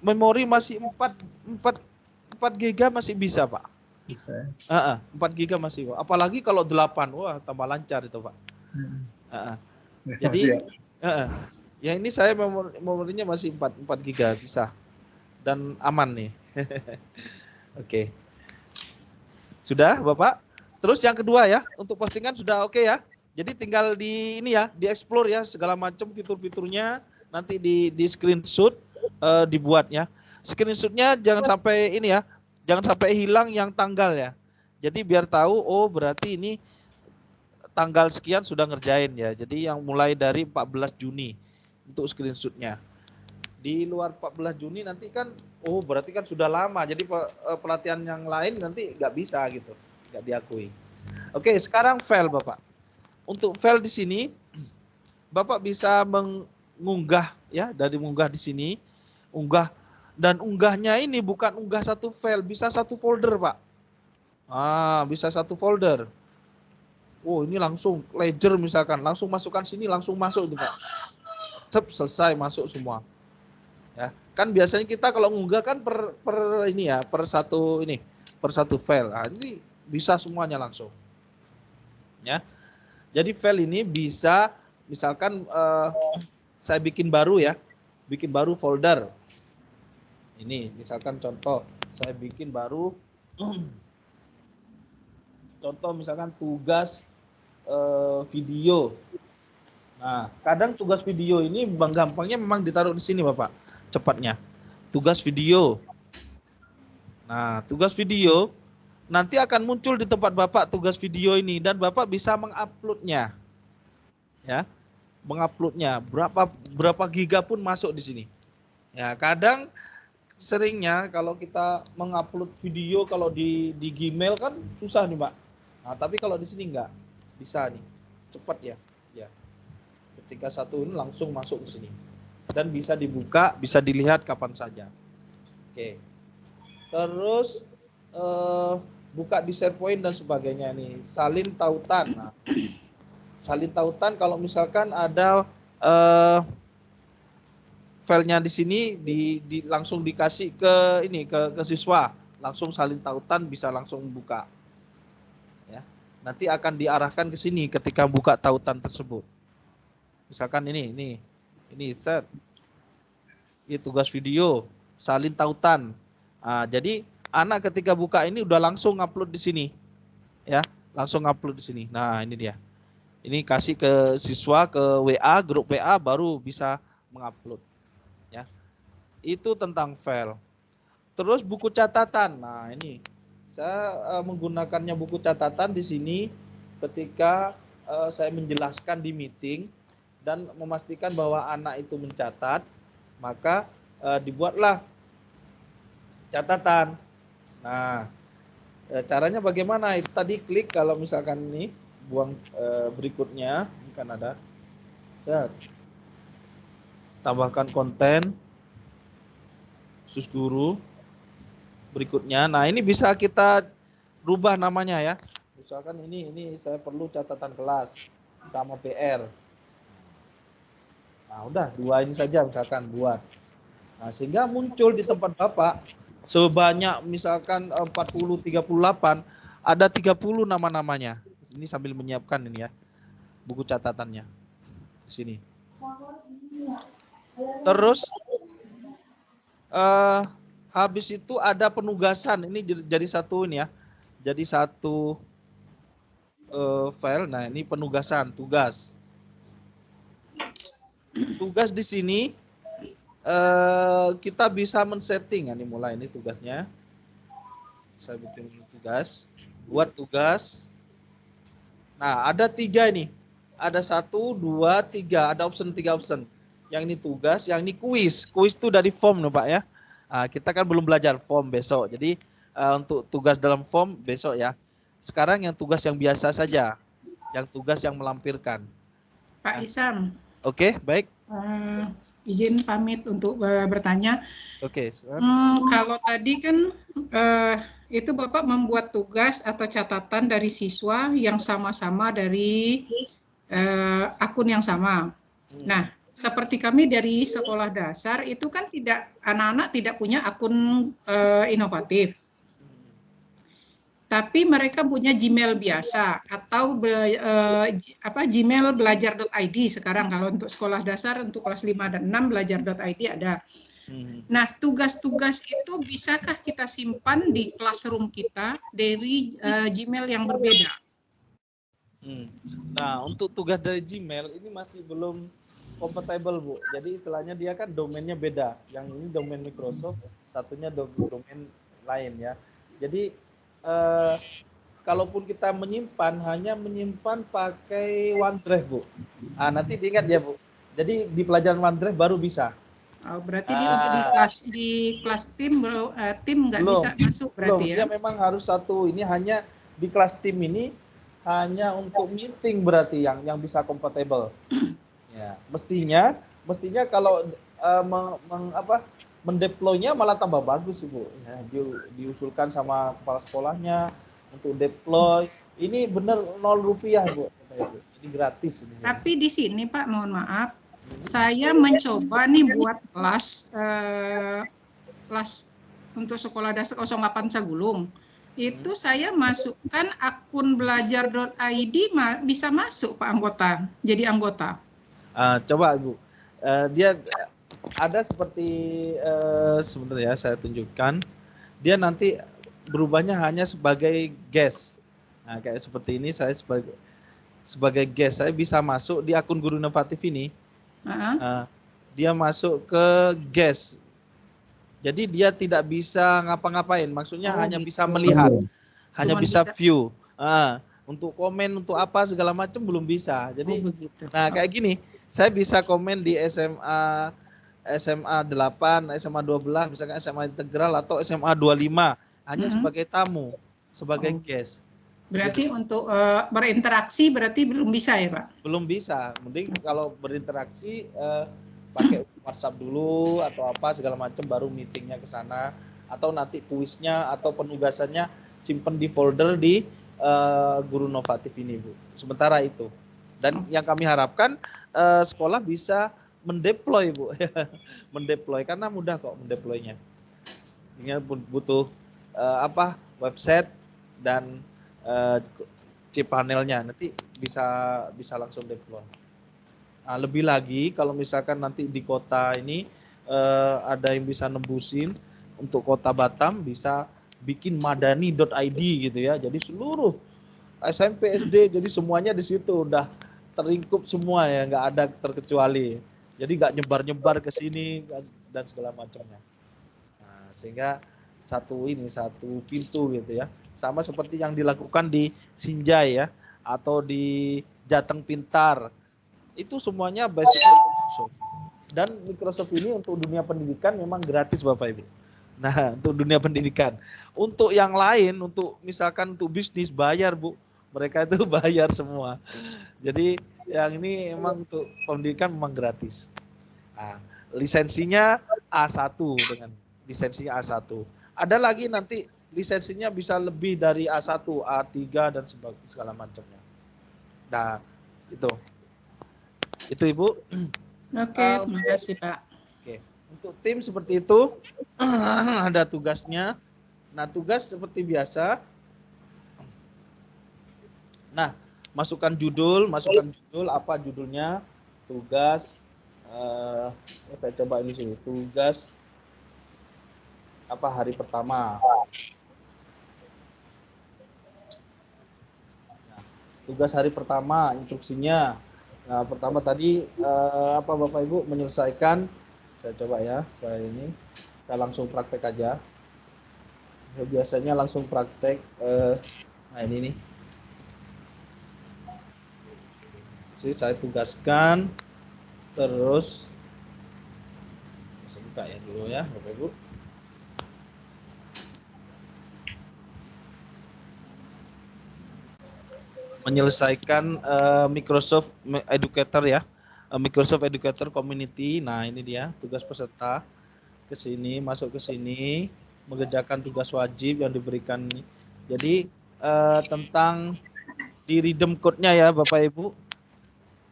memori masih 4 GB masih bisa Pak. Bisa. 4 GB masih. Apalagi kalau 8, wah tambah lancar itu Pak. Jadi ya ini saya memorinya masih 4 GB bisa dan aman nih. Oke. Sudah Bapak. Terus yang kedua ya, untuk postingan sudah oke ya. Jadi tinggal di ini ya, di explore ya segala macam fitur-fiturnya, nanti di screenshot dibuat ya. Screenshotnya jangan sampai ini ya, jangan sampai hilang yang tanggal ya. Jadi biar tahu oh berarti ini tanggal sekian sudah ngerjain ya. Jadi yang mulai dari 14 Juni untuk screenshotnya. Di luar 14 Juni nanti kan, oh berarti kan sudah lama. Jadi pelatihan yang lain nanti nggak bisa gitu, nggak diakui. Oke, sekarang file Bapak. Untuk file di sini, Bapak bisa mengunggah ya, dari mengunggah di sini, unggah dan unggahnya ini bukan unggah satu file, bisa satu folder Pak. Bisa satu folder. Oh ini langsung ledger misalkan, langsung masukkan sini, langsung masuk tuh Pak. Selesai masuk semua. Ya, kan biasanya kita kalau ngunggah kan per ini ya, per satu file. Nah, ini bisa semuanya langsung. Ya. Jadi file ini bisa misalkan saya bikin baru ya. Bikin baru folder. Ini misalkan contoh, saya bikin baru contoh misalkan tugas video. Nah, kadang tugas video ini gampangnya memang ditaruh di sini Bapak. Cepatnya tugas video. Nah, tugas video nanti akan muncul di tempat Bapak tugas video ini dan Bapak bisa menguploadnya. Ya. Menguploadnya berapa giga pun masuk di sini. Ya, kadang seringnya kalau kita mengupload video kalau di Gmail kan susah nih, Pak. Nah, tapi kalau di sini enggak. Bisa nih. Cepat ya. Ya. Ketika satu ini langsung masuk ke sini. Dan bisa dibuka, bisa dilihat kapan saja. Oke. Terus buka di SharePoint dan sebagainya nih. Salin tautan. Nah, salin tautan kalau misalkan ada filenya di sini langsung dikasih ke ini ke siswa, langsung salin tautan bisa langsung buka. Ya. Nanti akan diarahkan ke sini ketika buka tautan tersebut. Misalkan ini set. Ini tugas video, salin tautan. Nah, jadi anak ketika buka ini udah langsung upload di sini. Ya, langsung upload di sini. Nah, ini dia. Ini kasih ke siswa ke WA, grup WA baru bisa mengupload. Ya. Itu tentang file. Terus buku catatan. Nah, ini saya menggunakannya buku catatan di sini ketika saya menjelaskan di meeting dan memastikan bahwa anak itu mencatat, maka dibuatlah catatan. Nah, caranya bagaimana? Itu tadi klik kalau misalkan ini buang berikutnya, ini kan ada set. Tambahkan konten khusus guru. Berikutnya. Nah, ini bisa kita rubah namanya ya. Misalkan ini saya perlu catatan kelas sama PR. Nah, udah 2 ini saja misalkan buat. Nah, sehingga muncul di tempat Bapak Sebanyak misalkan 40, 38, ada 30 nama-namanya. Ini sambil menyiapkan ini ya, buku catatannya. Di sini. Terus habis itu ada penugasan. Ini jadi satu ini ya. Jadi satu file. Nah, ini penugasan, tugas. Tugas di sini kita bisa men-setting. Ini mulai ini tugasnya. Saya bikin tugas, buat tugas. Nah, ada 3 ini. Ada 1, 2, 3. Ada option 3 option. Yang ini tugas, yang ini kuis. Kuis itu dari form nih Pak ya. Nah, kita kan belum belajar form besok. Jadi untuk tugas dalam form besok ya. Sekarang yang tugas yang biasa saja. Yang tugas yang melampirkan. Pak Isam. Oke, baik. Izin pamit untuk bertanya. Oke. Kalau tadi kan itu Bapak membuat tugas atau catatan dari siswa yang sama-sama dari akun yang sama. Nah, seperti kami dari sekolah dasar itu kan anak-anak tidak punya akun inovatif. Tapi mereka punya Gmail biasa atau Gmail belajar.id sekarang kalau untuk sekolah dasar untuk kelas 5 dan 6 belajar.id ada. Nah, tugas-tugas itu bisakah kita simpan di classroom kita dari Gmail yang berbeda? Nah, untuk tugas dari Gmail ini masih belum compatible, Bu. Jadi istilahnya dia kan domainnya beda. Yang ini domain Microsoft, satunya domain lain ya. Jadi kalaupun kita menyimpan, hanya menyimpan pakai OneDrive, Bu. Nanti diingat ya, Bu. Jadi di pelajaran OneDrive baru bisa. Oh, berarti untuk di kelas tim nggak bisa masuk berarti ya? Dia memang harus satu. Ini hanya di kelas tim ini hanya untuk meeting berarti yang bisa compatible. Ya, mestinya kalau mendeploynya malah tambah bagus, Bu. Ya, diusulkan sama kepala sekolahnya untuk deploy. Ini benar 0 rupiah, Bu. Ini gratis. Ini. Tapi di sini, Pak, mohon maaf, saya mencoba nih buat kelas untuk sekolah dasar 08 Sagulung. Itu saya masukkan akun belajar.id bisa masuk Pak anggota, jadi anggota. Coba Bu, dia ada seperti sebentar ya saya tunjukkan. Dia nanti berubahnya hanya sebagai guest. Nah, kayak seperti ini saya sebagai guest saya bisa masuk di akun Guru Inovatif ini. Dia masuk ke guest. Jadi dia tidak bisa ngapa-ngapain. Maksudnya hanya gitu. Bisa melihat, hanya bisa view. Untuk komen, untuk apa segala macam belum bisa. Jadi, nah kayak gini. Saya bisa komen di SMA 8, SMA 12, misalkan SMA Integral atau SMA 25 hanya sebagai tamu, sebagai guest. Berarti jadi, untuk berinteraksi berarti belum bisa ya Pak? Belum bisa. Mending kalau berinteraksi pakai WhatsApp dulu atau apa segala macam baru meetingnya ke sana atau nanti kuisnya atau penugasannya simpen di folder di Guru Inovatif ini Bu. Sementara itu. Dan yang kami harapkan sekolah bisa mendeploy Bu, mendeploy karena mudah kok mendeploynya. Ini butuh website dan chip panelnya nanti bisa langsung deploy. Nah, lebih lagi kalau misalkan nanti di kota ini ada yang bisa nembusin untuk kota Batam bisa bikin madani.id gitu ya. Jadi seluruh SMP SD jadi semuanya di situ udah teringkup semua ya, nggak ada terkecuali. Jadi nggak nyebar-nyebar ke sini dan segala macamnya. Nah, sehingga satu pintu gitu ya. Sama seperti yang dilakukan di Sinjai ya atau di Jateng Pintar. Itu semuanya basicnya Microsoft. Dan Microsoft ini untuk dunia pendidikan memang gratis Bapak Ibu. Nah, untuk dunia pendidikan. Untuk yang lain, untuk misalkan untuk bisnis bayar Bu. Mereka itu bayar semua. Jadi yang ini memang untuk pendidikan memang gratis. Nah, lisensinya A1 dengan lisensinya A1. Ada lagi nanti lisensinya bisa lebih dari A1, A3 dan segala macamnya. Nah, itu Ibu. Oke, terima kasih Pak. Oke. Untuk tim seperti itu ada tugasnya. Nah, tugas seperti biasa. Nah, masukkan judul apa judulnya? Tugas saya coba ini sih, tugas apa hari pertama. Nah, tugas hari pertama, instruksinya. Nah, pertama tadi apa Bapak Ibu menyelesaikan, saya coba ya, saya langsung praktek aja. Biasanya langsung praktek. Nah ini nih, saya tugaskan, terus saya buka ya dulu ya Bapak Ibu. Menyelesaikan Microsoft Educator ya, Microsoft Educator Community. Nah ini dia tugas peserta, ke sini, masuk ke sini, mengerjakan tugas wajib yang diberikan. Jadi tentang di redeem code-nya ya Bapak Ibu,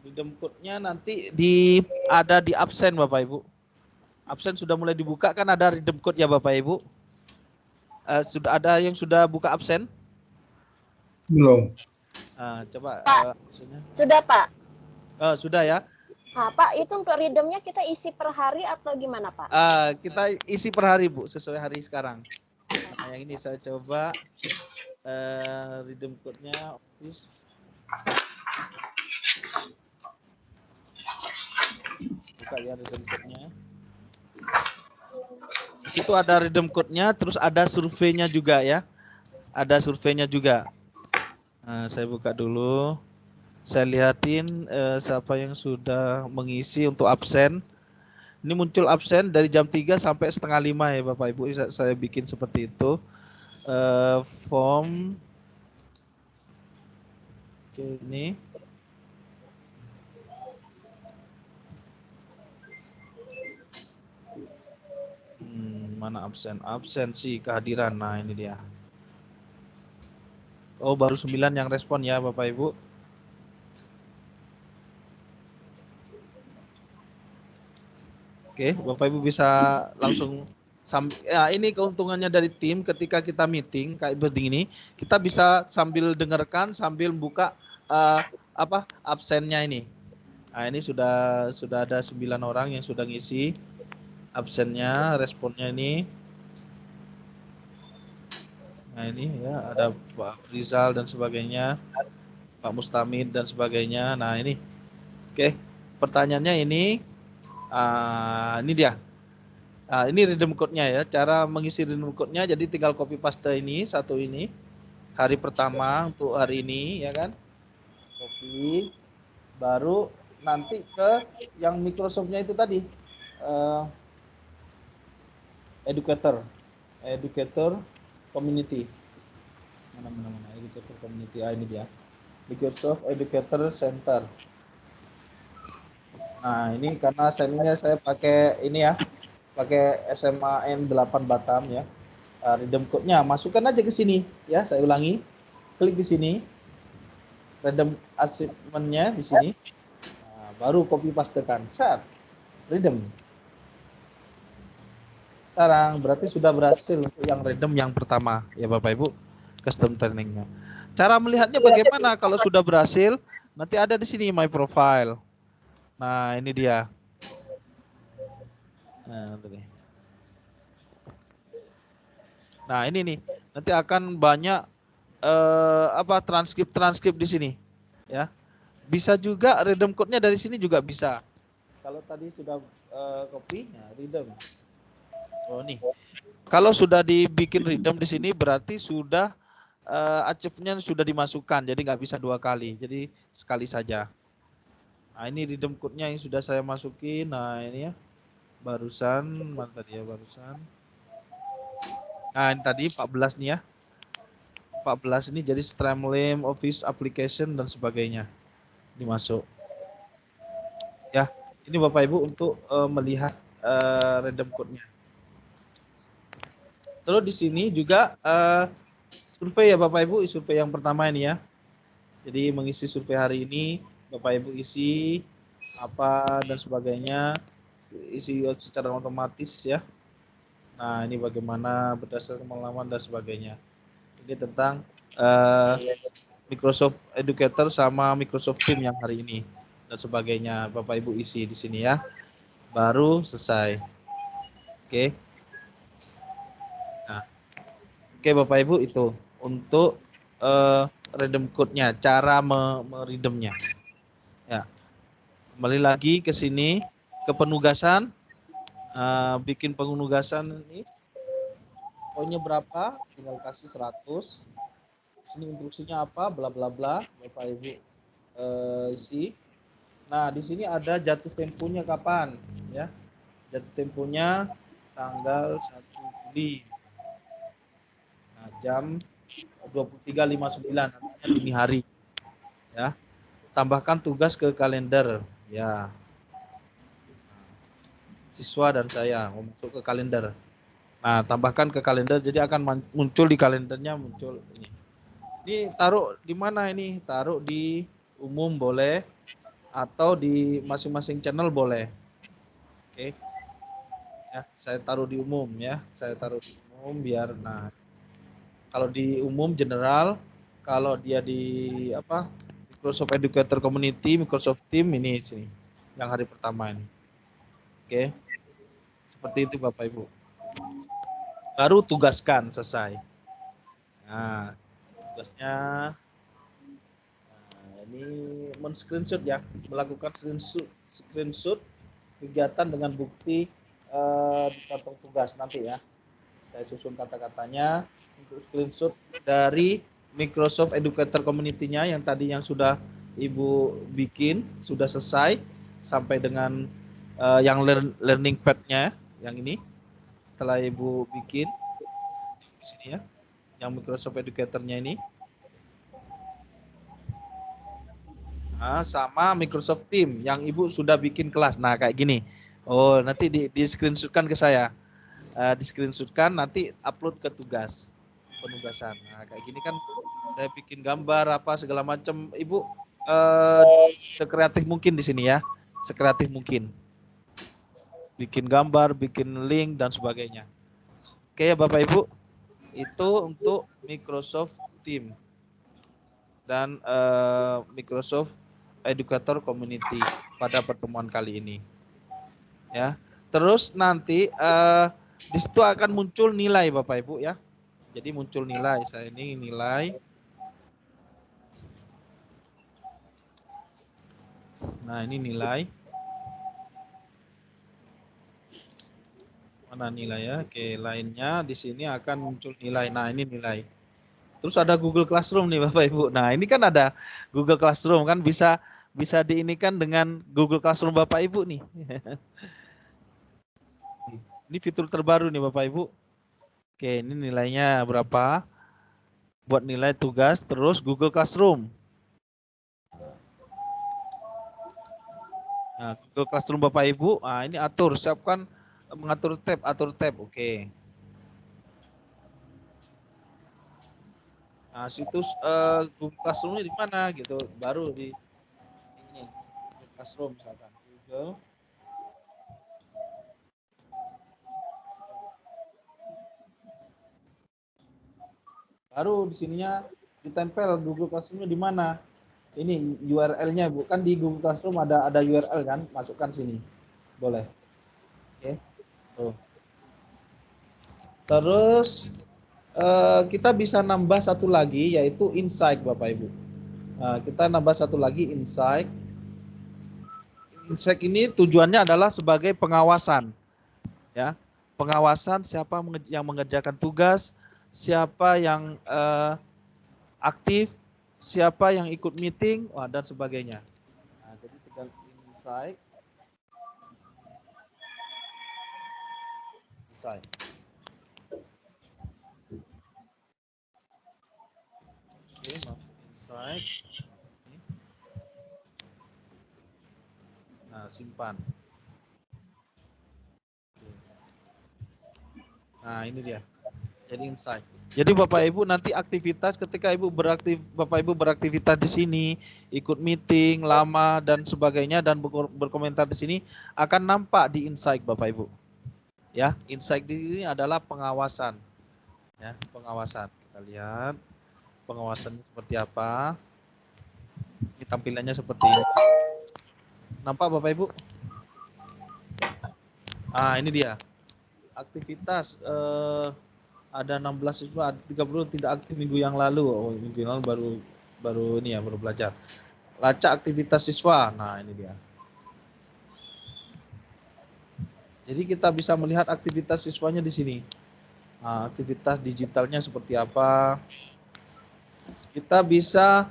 redeem code-nya nanti ada di absen Bapak Ibu. Absen sudah mulai dibuka kan, ada redeem code ya Bapak Ibu. Sudah ada yang sudah buka absen? Belum. Coba sudah Pak. Sudah ya. Nah, Pak, itu untuk redeemnya kita isi per hari atau gimana Pak? Kita isi per hari Bu, sesuai hari sekarang. Nah, yang ini saya coba redeem code-nya Office. Buka ya redeem code-nya. Di situ ada redeem code-nya, terus ada surveinya juga ya. Ada surveinya juga. Nah, saya buka dulu. Saya lihatin siapa yang sudah mengisi untuk absen. Ini muncul absen dari jam 3 sampai setengah 5 ya Bapak Ibu. Saya bikin seperti itu. Form. Oke, ini. Mana absen? Absensi kehadiran. Nah, ini dia. Oh, baru 9 yang respon ya Bapak Ibu. Oke, Bapak Ibu bisa langsung ya, ini keuntungannya dari tim ketika kita meeting kayak begini, kita bisa sambil dengarkan sambil buka absennya ini. Nah, ini sudah ada 9 orang yang sudah ngisi absennya, responnya ini. Nah, ini ya ada Pak Rizal dan sebagainya, Pak Mustamid dan sebagainya. Nah, ini. Oke, pertanyaannya ini dia. Ini redeem code-nya ya. Cara mengisi redeem code-nya, jadi tinggal copy paste ini, satu ini. Hari pertama untuk hari ini ya kan. Copy. Baru nanti ke yang Microsoft-nya itu tadi. Educator Community. Mana Educator Community. Ini dia. Microsoft Educator Center. Nah, ini karena seninya saya pakai ini ya. Pakai SMA N8 Batam ya. Redeem code-nya masukkan aja ke sini ya, saya ulangi. Klik di sini. Redeem assignment-nya di sini. Nah, baru copy pastekan. Set. Redeem. Sekarang berarti sudah berhasil untuk yang redeem yang pertama ya Bapak Ibu, custom training-nya. Cara melihatnya bagaimana kalau sudah berhasil? Nanti ada di sini my profile. Nah, ini dia. Nah, ini nih. Nanti akan banyak transkrip di sini, ya. Bisa juga redeem code-nya dari sini juga bisa. Kalau tadi sudah copy, nah redeem. Oh, nih. Kalau sudah dibikin redeem di sini berarti sudah achieve-nya sudah dimasukkan, jadi nggak bisa 2 kali, jadi sekali saja. Nah, ini redeem code-nya yang sudah saya masukin. Nah, ini ya. Barusan, mana tadi ya barusan. Nah, ini tadi 14 nih ya. 14 ini jadi Streamline, Office Application dan sebagainya. Dimasuk. Ya, ini Bapak Ibu untuk melihat redeem code-nya. Terus di sini juga survei ya Bapak Ibu, survei yang pertama ini ya. Jadi mengisi survei hari ini, Bapak Ibu isi apa dan sebagainya. isi secara otomatis ya. Nah, ini bagaimana berdasarkan pengalaman dan sebagainya. Ini tentang Microsoft Educator sama Microsoft Team yang hari ini dan sebagainya. Bapak Ibu isi di sini ya. Baru selesai. Oke. Nah, oke Bapak Ibu itu untuk redeem code-nya, cara meredeemnya. Ya. Kembali lagi ke sini ke penugasan. Bikin penugasan ini poinnya berapa? Tinggal kasih 100. Sini instruksinya apa? Bla bla bla. Bapak Ibu isi. Nah, di sini ada jatuh temponya kapan, ya? Jatuh temponya tanggal 1 Juli. Nah, jam 23.59 artinya dini hari. Ya. Tambahkan tugas ke kalender, ya. Siswa dan saya mau masuk ke kalender. Nah, tambahkan ke kalender jadi akan muncul di kalendernya muncul ini. Ini taruh di mana ini? Taruh di umum boleh atau di masing-masing channel boleh. Oke. Ya, saya taruh di umum ya. Saya taruh di umum biar nah. Kalau di umum general, kalau dia di apa? Microsoft Educator Community, Microsoft Team ini sini. Yang hari pertama ini. Oke. Seperti itu Bapak Ibu. Baru tugaskan selesai. Nah, tugasnya ini men-screenshot ya, melakukan screenshot kegiatan dengan bukti di kantong tugas nanti ya. Saya susun kata-katanya untuk screenshot dari Microsoft Educator Community-nya yang tadi yang sudah Ibu bikin, sudah selesai sampai dengan yang learning pad-nya yang ini. Setelah Ibu bikin di sini ya, yang Microsoft Educator-nya ini. Nah, sama Microsoft Team yang Ibu sudah bikin kelas. Nah, kayak gini. Oh, nanti di screenshotkan ke saya. Di screenshotkan nanti upload ke tugas penugasan. Nah, kayak gini kan saya bikin gambar apa segala macam. Ibu sekreatif mungkin di sini ya. Sekreatif mungkin. Bikin gambar, bikin link dan sebagainya. Oke ya Bapak Ibu. Itu untuk Microsoft Team dan Microsoft Educator Community pada pertemuan kali ini. Ya. Terus nanti di situ akan muncul nilai Bapak Ibu ya. Jadi muncul nilai. Saya ini nilai. Nah, ini nilai. Mana nilai ya? Oke, lainnya di sini akan muncul nilai. Nah, ini nilai. Terus ada Google Classroom nih Bapak Ibu. Nah, ini kan ada Google Classroom kan bisa diinikan dengan Google Classroom Bapak Ibu nih. Ini fitur terbaru nih Bapak Ibu. Oke, ini nilainya berapa? Buat nilai tugas terus Google Classroom. Nah, Google Classroom Bapak Ibu, nah ini atur, siapkan mengatur tab, atur tab. Oke. Nah, situs Google Classroom-nya di mana gitu. Baru di ini Google Classroom misalkan. Google baru di sininya ditempel Google Classroom-nya di mana? Ini URL-nya bukan di Google Classroom ada URL kan? Masukkan sini. Boleh. Oke. Tuh. Terus kita bisa nambah satu lagi yaitu insight Bapak Ibu. Nah, kita nambah satu lagi insight. Insight ini tujuannya adalah sebagai pengawasan. Ya. Pengawasan siapa yang mengerjakan tugas, siapa yang aktif, siapa yang ikut meeting, dan sebagainya. Nah, jadi tinggal insight. Insight. Oke, masuk insight. Nah, simpan. Nah, ini dia. Jadi insight. Jadi Bapak Ibu nanti aktivitas ketika Bapak Ibu beraktivitas di sini, ikut meeting lama dan sebagainya dan berkomentar di sini akan nampak di insight Bapak Ibu. Ya, insight di sini adalah pengawasan. Ya, pengawasan. Kita lihat pengawasannya seperti apa. Ini tampilannya seperti ini. Nampak Bapak Ibu? Ah, ini dia. Aktivitas ada 16 siswa, ada 30 tidak aktif minggu yang lalu. Oh, minggu yang lalu baru ini ya, baru belajar. Lacak aktivitas siswa. Nah, ini dia. Jadi kita bisa melihat aktivitas siswanya di sini. Nah, aktivitas digitalnya seperti apa. Kita bisa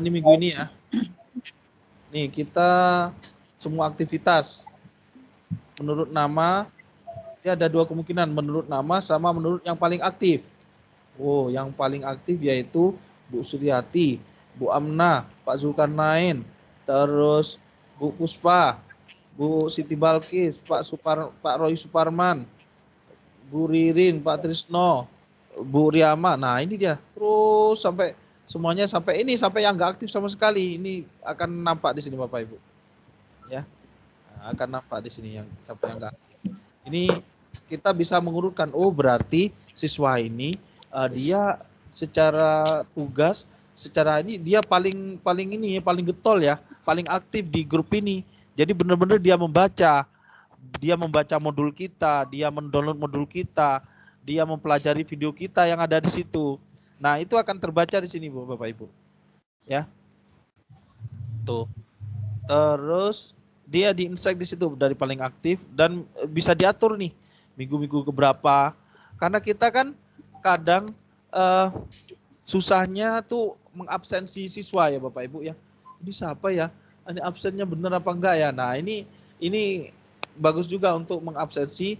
ini minggu ini ya. Nih, kita semua aktivitas menurut nama. Dia ada dua kemungkinan, menurut nama sama menurut yang paling aktif. Oh, yang paling aktif yaitu Bu Suryati, Bu Amna, Pak Zulkarnain, terus Bu Puspa, Bu Siti Balkis, Pak Roy Suparman, Bu Ririn, Pak Trisno, Bu Riyama. Nah, ini dia. Terus sampai semuanya sampai ini sampai yang nggak aktif sama sekali. Ini akan nampak di sini Bapak Ibu. Ya. Nah, akan nampak di sini yang sampai yang nggak aktif. Ini kita bisa mengurutkan, oh berarti siswa ini dia secara tugas, secara ini dia paling getol ya, paling aktif di grup ini. Jadi benar-benar dia membaca modul kita, dia mendownload modul kita, dia mempelajari video kita yang ada di situ. Nah, itu akan terbaca di sini Bapak Ibu. Ya. Tuh. Terus dia di insight di situ dari paling aktif dan bisa diatur nih minggu-minggu keberapa. Karena kita kan kadang susahnya tuh mengabsensi siswa ya Bapak Ibu ya. Ini siapa ya? Ini absennya benar apa enggak ya? Nah, ini bagus juga untuk mengabsensi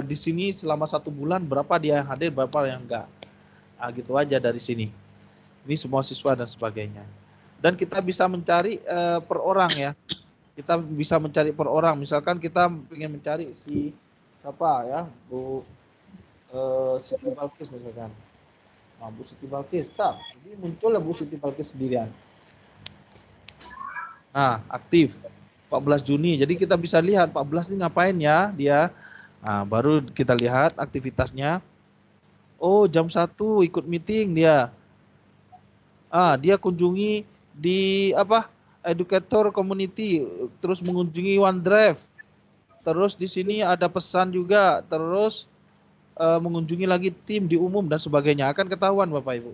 di sini selama 1 bulan berapa dia yang hadir, berapa yang enggak. Nah, gitu aja dari sini. Ini semua siswa dan sebagainya. Dan kita bisa mencari per orang ya. Kita bisa mencari per orang. Misalkan kita ingin mencari si siapa ya, Bu Siti Balkis misalkan. Nah, Bu Siti Balkis, jadi muncul ya Bu Siti Balkis sendirian. Nah, aktif 14 Juni. Jadi kita bisa lihat 14 ini ngapain ya dia. Nah, baru kita lihat aktivitasnya. Oh, jam 1 ikut meeting dia. Dia kunjungi di Educator Community, terus mengunjungi OneDrive. Terus di sini ada pesan juga, terus mengunjungi lagi tim di umum dan sebagainya. Akan ketahuan Bapak Ibu.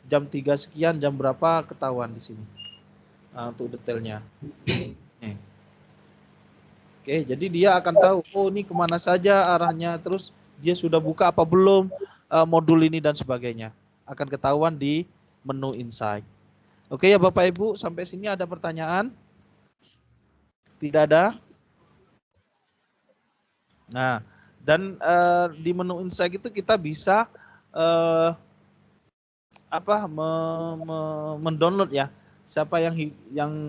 Jam 3 sekian, jam berapa ketahuan di sini. Nah, untuk detailnya. Oke, jadi dia akan tahu, oh ini kemana saja arahnya, terus dia sudah buka apa belum modul ini dan sebagainya. Akan ketahuan di menu insight. Oke ya Bapak Ibu, sampai sini ada pertanyaan? Tidak ada? Nah, dan di menu insight itu kita bisa mendownload ya, siapa yang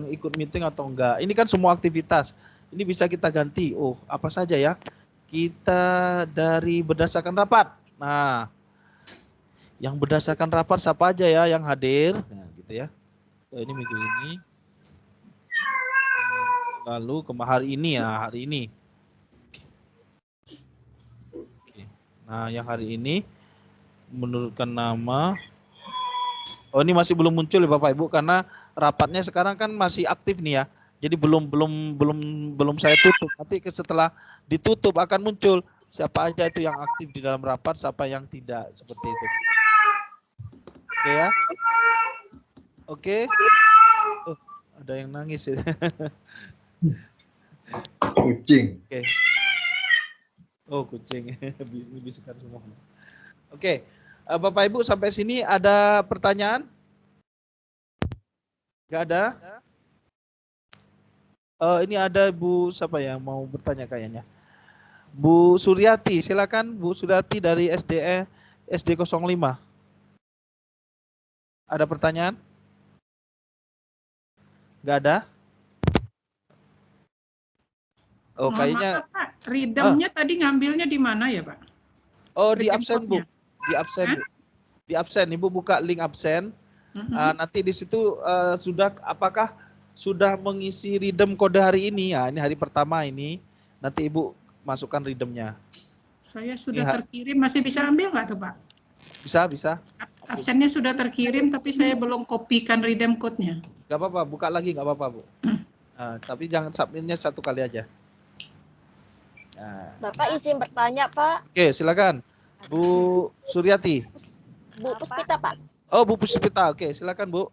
ikut meeting atau enggak. Ini kan semua aktivitas. Ini bisa kita ganti. Oh, apa saja ya? Kita dari berdasarkan rapat. Nah, yang berdasarkan rapat siapa aja ya yang hadir? Nah, gitu ya. Ini minggu ini. Lalu hari ini ya, hari ini. Nah, yang hari ini menurutkan nama. Oh, ini masih belum muncul ya Bapak Ibu karena rapatnya sekarang kan masih aktif nih ya. Jadi belum saya tutup. Nanti setelah ditutup akan muncul siapa aja itu yang aktif di dalam rapat, siapa yang tidak, seperti itu. Oke ya. Oke. Oh, ada yang nangis ya. Kucing. Oke. Oh, kucing. Ini bisikan semua. Oke. Bapak Ibu sampai sini ada pertanyaan? Enggak ada? Ini ada Bu siapa yang mau bertanya kayaknya? Bu Suryati, silakan Bu Suryati dari SD 05. Ada pertanyaan? Enggak ada? Oh, kayaknya Pak, Ridemnya tadi ngambilnya di mana ya, Pak? Oh, di absen Bu. di absen, Bu. Di absen, Ibu buka link absen. Nanti di situ apakah sudah mengisi redeem kode hari ini? Ya, ini hari pertama ini. Nanti Ibu masukkan redeemnya. Saya sudah terkirim, masih bisa ambil nggak tuh Pak? Bisa. Absennya sudah terkirim, tapi saya belum kopikan redeem code-nya. Gak apa-apa, buka lagi gak apa-apa, Bu. Tapi jangan submit-nya satu kali aja. Bapak izin bertanya, Pak. Oke, silakan. Bu Suryati. Bu Puspita, Pak. Oh, Bu Puspita. Oke, silakan, Bu.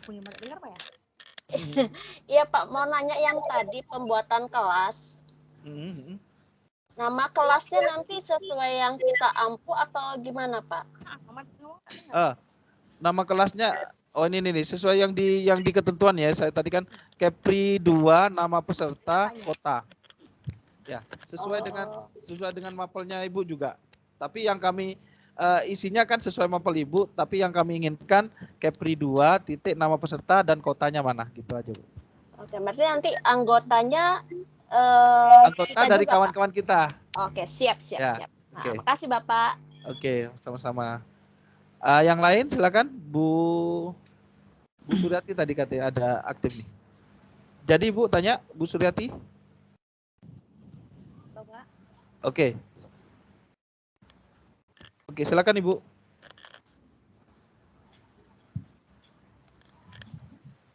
Dengar, Pak ya? Iya, Pak. Mau nanya yang tadi pembuatan kelas. Nama kelasnya nanti sesuai yang kita ampu atau gimana, Pak? Nama kelasnya, oh ini nih sesuai yang di ketentuan ya. Saya tadi kan Kepri 2 nama peserta kota. Ya, sesuai dengan mapelnya Ibu juga. Tapi yang kami isinya kan sesuai mapel Ibu, tapi yang kami inginkan Kepri 2 titik nama peserta dan kotanya mana, gitu aja, Bu. Oke, berarti nanti anggotanya anggota dari kawan-kawan kita. Oke, siap. Ya, Nah, oke. makasih Bapak. Oke, sama-sama. Yang lain silakan, Bu Suryati tadi katanya ada aktif nih. Jadi Bu tanya, Bu Suryati. Bapak. Oke, silakan Ibu.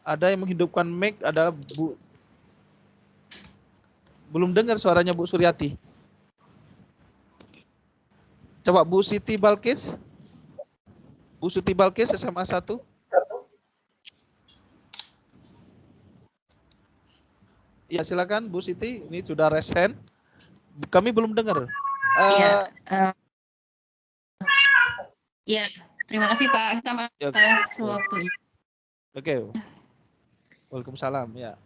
Ada yang menghidupkan mic, ada Bu. Belum dengar suaranya Bu Suryati. Coba Bu Siti Balkis. Bu Siti Balkis SMA 1. Ya silakan Bu Siti, ini sudah raise hand. Kami belum dengar. Ya, terima kasih Pak atas waktunya. Oke. Waalaikumsalam ya.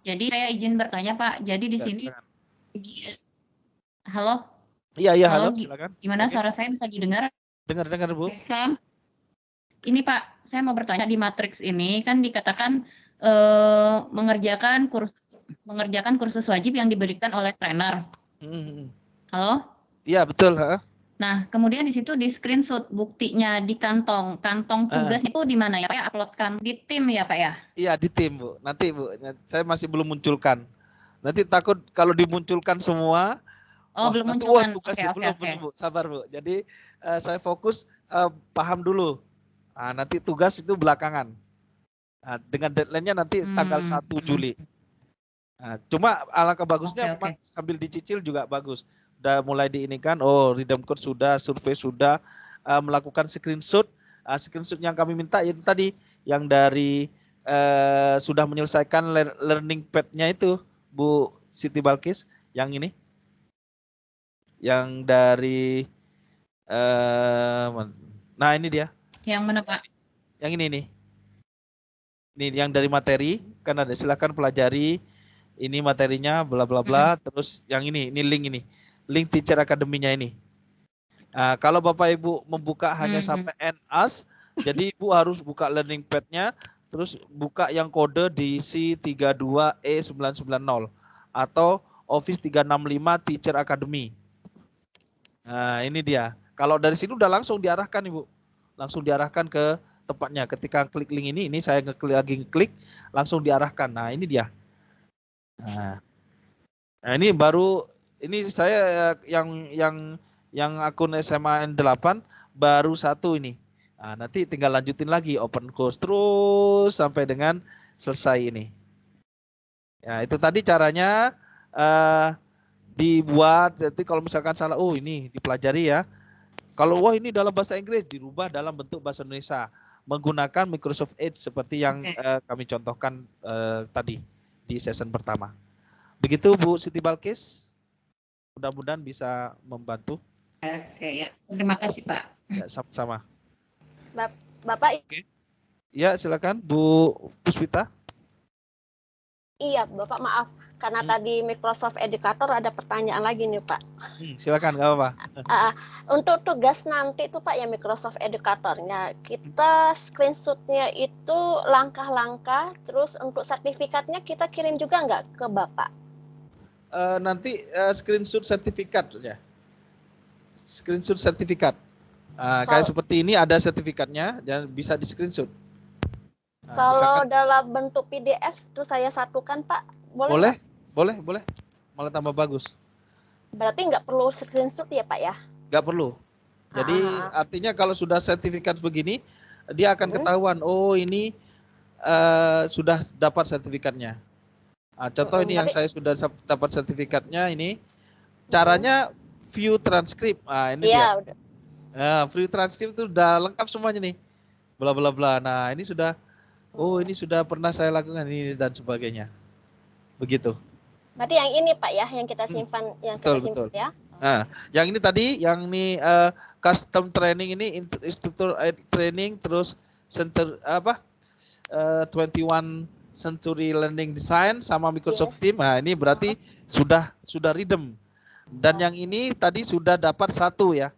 Jadi saya izin bertanya Pak. Jadi di sini, halo? Iya halo, silakan. Gimana suara saya bisa didengar? Dengar Bu. Bisa. Ini Pak, saya mau bertanya di matriks ini kan dikatakan mengerjakan kursus wajib yang diberikan oleh trainer. Halo? Iya betul. Nah, kemudian di situ di screenshot buktinya di kantong tugas itu di mana ya Pak? Ya, uploadkan di tim ya Pak ya? Iya di tim Bu. Nanti Bu, saya masih belum munculkan. Nanti takut kalau dimunculkan semua. Belum munculkan. Oke. Belum Bu. Sabar Bu. Jadi saya fokus paham dulu. Nah, nanti tugas itu belakangan. Nah, dengan deadline-nya nanti tanggal 1 Juli. Nah, cuma alangkah bagusnya sambil dicicil juga bagus. Udah mulai diinikan, redeem code sudah, survei sudah, melakukan screenshot. Screenshot yang kami minta itu tadi yang dari sudah menyelesaikan learning pad-nya itu Bu Siti Balkis, yang ini. Yang dari nah ini dia. Yang mana Pak? Yang ini nih. Ini yang dari materi, kan ada silakan pelajari ini materinya bla bla bla, terus yang ini link ini. Link Teacher Academy-nya ini. Nah, kalau Bapak Ibu membuka hanya sampai NAS, jadi Ibu harus buka learning pad-nya, terus buka yang kode diisi 32E990 atau Office 365 Teacher Academy. Nah, ini dia. Kalau dari sini udah langsung diarahkan Ibu. Langsung diarahkan ke tempatnya. Ketika klik link ini saya ngeklik, langsung diarahkan. Nah, ini dia. Nah, ini baru ini saya yang akun SMA N8 baru 1 ini. Nah, nanti tinggal lanjutin lagi open course terus sampai dengan selesai ini. Ya, itu tadi caranya dibuat. Jadi kalau misalkan salah, ini dipelajari ya. Kalau ini dalam bahasa Inggris, dirubah dalam bentuk bahasa Indonesia menggunakan Microsoft Edge seperti yang kami contohkan tadi di session pertama. Begitu Bu Siti Balkis. Mudah-mudahan bisa membantu. Oke ya, terima kasih Pak. Ya, sama-sama. Bapak. Ya, silakan Bu Puspita. Iya, Bapak maaf. Karena tadi Microsoft Educator ada pertanyaan lagi nih Pak. Silakan, nggak apa-apa. Untuk tugas nanti itu Pak ya Microsoft Educatornya, kita screenshotnya itu langkah-langkah, terus untuk sertifikatnya kita kirim juga nggak ke Bapak? Nanti screenshot sertifikat ya. screenshot sertifikat. Kayak seperti ini ada sertifikatnya dan bisa di screenshot. Kalau dalam bentuk PDF terus saya satukan Pak, boleh? Boleh. Malah tambah bagus. Berarti nggak perlu screenshot ya Pak ya? Nggak perlu. Jadi artinya kalau sudah sertifikat begini, dia akan ketahuan, oh ini sudah dapat sertifikatnya. Contoh ini yang saya sudah dapat sertifikatnya ini, caranya view transcript. Ini dia. View transcript itu udah lengkap semuanya nih. Bla bla bla. Nah, ini sudah ini sudah pernah saya lakukan ini dan sebagainya. Begitu. Berarti yang ini Pak ya, yang kita simpan, betul. Ya. Nah, yang ini tadi, yang ini custom training ini instructor training, terus center 21 Century Learning Design sama Microsoft Teams. Nah, ini berarti sudah redeem. Dan yang ini tadi sudah dapat 1 ya.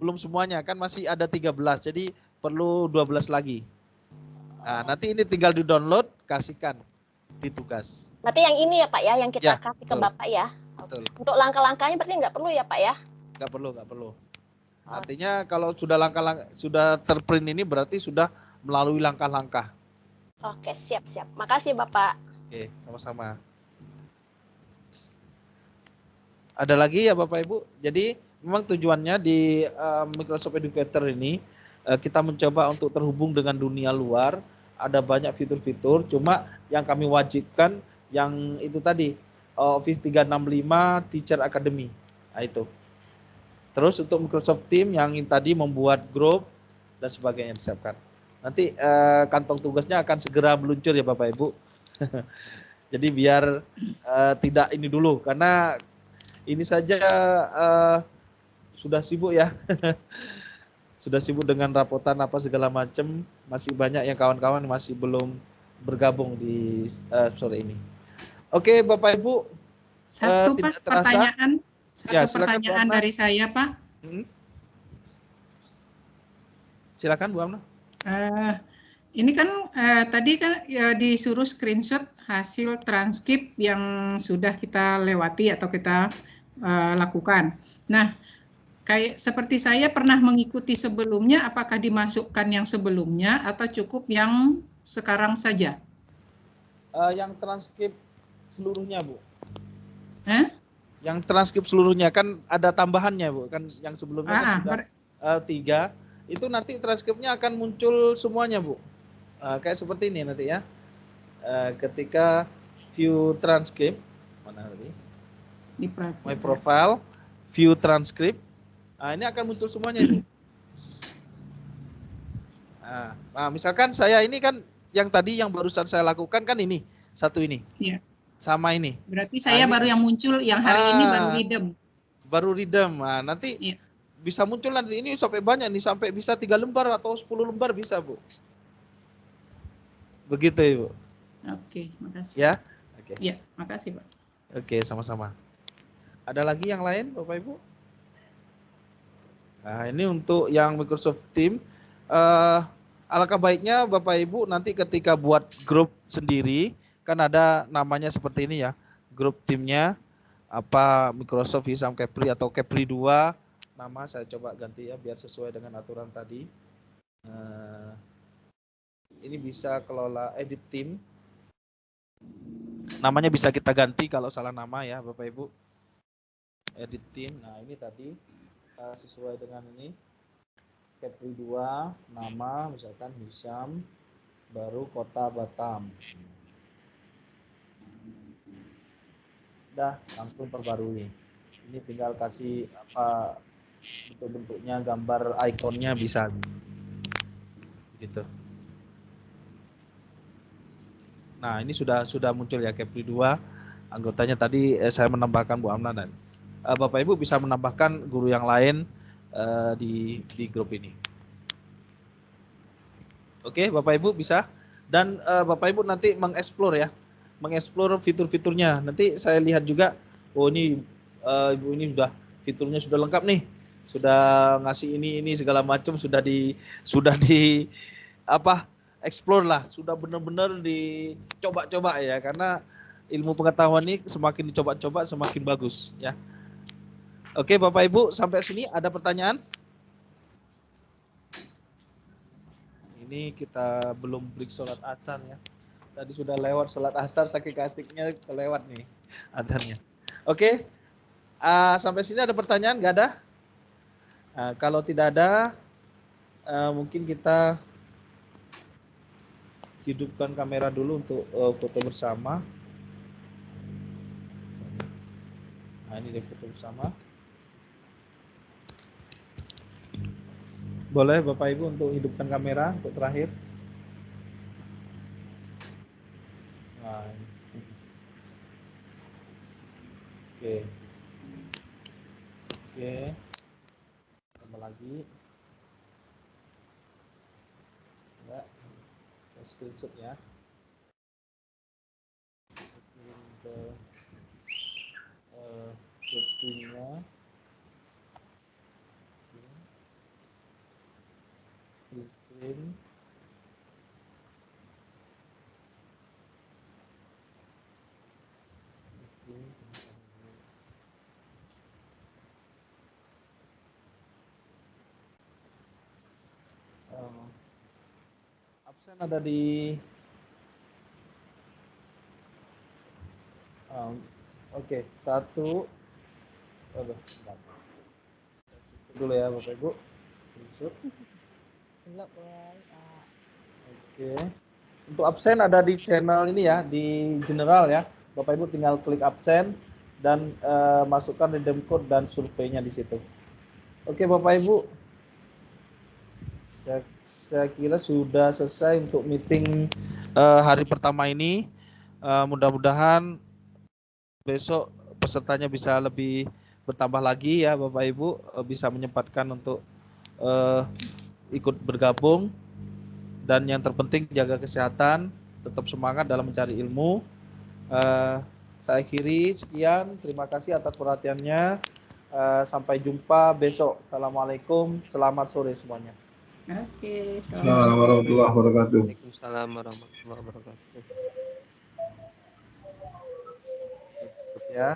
Belum semuanya, kan masih ada 13. Jadi perlu 12 lagi. Nah, nanti ini tinggal di-download, kasihkan di tugas. Berarti yang ini ya Pak ya, yang kita kasih ke Bapak ya. Betul. Untuk langkah-langkahnya berarti nggak perlu ya Pak ya? Nggak perlu. Artinya kalau sudah sudah terprint ini berarti sudah melalui langkah-langkah. Oke, siap. Makasih Bapak. Oke, sama-sama. Ada lagi ya Bapak Ibu? Jadi memang tujuannya di Microsoft Educator ini kita mencoba untuk terhubung dengan dunia luar. Ada banyak fitur-fitur, cuma yang kami wajibkan yang itu tadi Office 365 Teacher Academy. Nah itu. Terus untuk Microsoft Teams yang tadi membuat grup dan sebagainya disiapkan. Nanti kantong tugasnya akan segera meluncur ya Bapak Ibu. Jadi biar tidak ini dulu, karena ini saja sudah sibuk ya. Sudah sibuk dengan rapotan apa segala macam. Masih banyak yang kawan-kawan masih belum bergabung di sore ini. Oke Bapak Ibu. Satu pertanyaan dari saya Pak. Silakan Bu Amna. Ini kan tadi kan disuruh screenshot hasil transkrip yang sudah kita lewati atau kita lakukan. Nah, kayak seperti saya pernah mengikuti sebelumnya, apakah dimasukkan yang sebelumnya atau cukup yang sekarang saja? Yang transkrip seluruhnya Bu. Yang transkrip seluruhnya kan ada tambahannya Bu, kan yang sebelumnya kan sudah 3. Itu nanti transkripnya akan muncul semuanya Bu. Kayak seperti ini nanti ya. Ketika view transcript, mana tadi? Di My profile, view transcript. Ini akan muncul semuanya Bu. Nah, misalkan saya ini kan yang tadi yang barusan saya lakukan kan ini, satu ini. Iya. Sama ini. Berarti saya baru yang muncul, yang hari ini baru redeem. Baru redeem. Nah, nanti bisa muncul nanti ini sampai banyak nih, sampai bisa 3 lembar atau 10 lembar bisa Bu. Begitu Ibu. Oke, makasih. Ya. Oke. Ya, makasih Pak. Oke, sama-sama. Ada lagi yang lain Bapak Ibu? Nah, ini untuk yang Microsoft Teams. Alangkah baiknya Bapak Ibu nanti ketika buat grup sendiri, kan ada namanya seperti ini ya, grup timnya apa Microsoft Hisam Kepri atau Kepri 2. Nama saya coba ganti ya biar sesuai dengan aturan tadi. Ini bisa kelola edit tim. Namanya bisa kita ganti kalau salah nama ya Bapak Ibu. Edit tim. Nah ini tadi sesuai dengan ini. Kepri 2, nama misalkan Hisam, baru kota Batam. Udah langsung perbarui. Ini tinggal kasih apa bentuk-bentuknya, gambar ikonnya bisa gitu. Nah ini sudah muncul ya Kepri 2. Anggotanya tadi saya menambahkan Bu Amna dan Bapak Ibu bisa menambahkan guru yang lain di grup ini. Oke Bapak Ibu bisa, dan Bapak Ibu nanti mengeksplor ya, mengeksplor fitur-fiturnya. Nanti saya lihat juga, oh ini Ibu ini fiturnya sudah lengkap nih, sudah ngasih ini segala macam, sudah di apa explore lah, sudah benar-benar dicoba-coba ya, karena ilmu pengetahuan ini semakin dicoba-coba semakin bagus ya. Oke, Bapak Ibu, sampai sini ada pertanyaan? Ini kita belum break sholat asar ya. Tadi sudah lewat sholat asar, saking asiknya kelewat nih adhannya. Oke, sampai sini ada pertanyaan? Nggak ada? Kalau tidak ada, mungkin kita hidupkan kamera dulu untuk foto bersama. Nah, ini deh foto bersama. Boleh Bapak Ibu untuk hidupkan kamera untuk terakhir. Nah, oke. Oke. Tambah lagi. Enggak. Saya screenshot ya. Kirim ke settingnya. Screen. Absen ada di oke, satu. Aduh, dulu ya Bapak Ibu. Oke. Untuk absen ada di channel ini ya, di general ya. Bapak Ibu tinggal klik absen dan masukkan redeem code dan surveinya di situ. Oke Bapak Ibu. Saya kira sudah selesai untuk meeting hari pertama ini. Mudah-mudahan besok pesertanya bisa lebih bertambah lagi ya Bapak Ibu, bisa menyempatkan untuk ikut bergabung, dan yang terpenting jaga kesehatan, tetap semangat dalam mencari ilmu. Saya akhiri sekian, terima kasih atas perhatiannya. Sampai jumpa besok. Assalamualaikum, selamat sore semuanya. Oke, Assalamualaikum warahmatullahi wabarakatuh. Waalaikumsalam warahmatullahi wabarakatuh. Ya.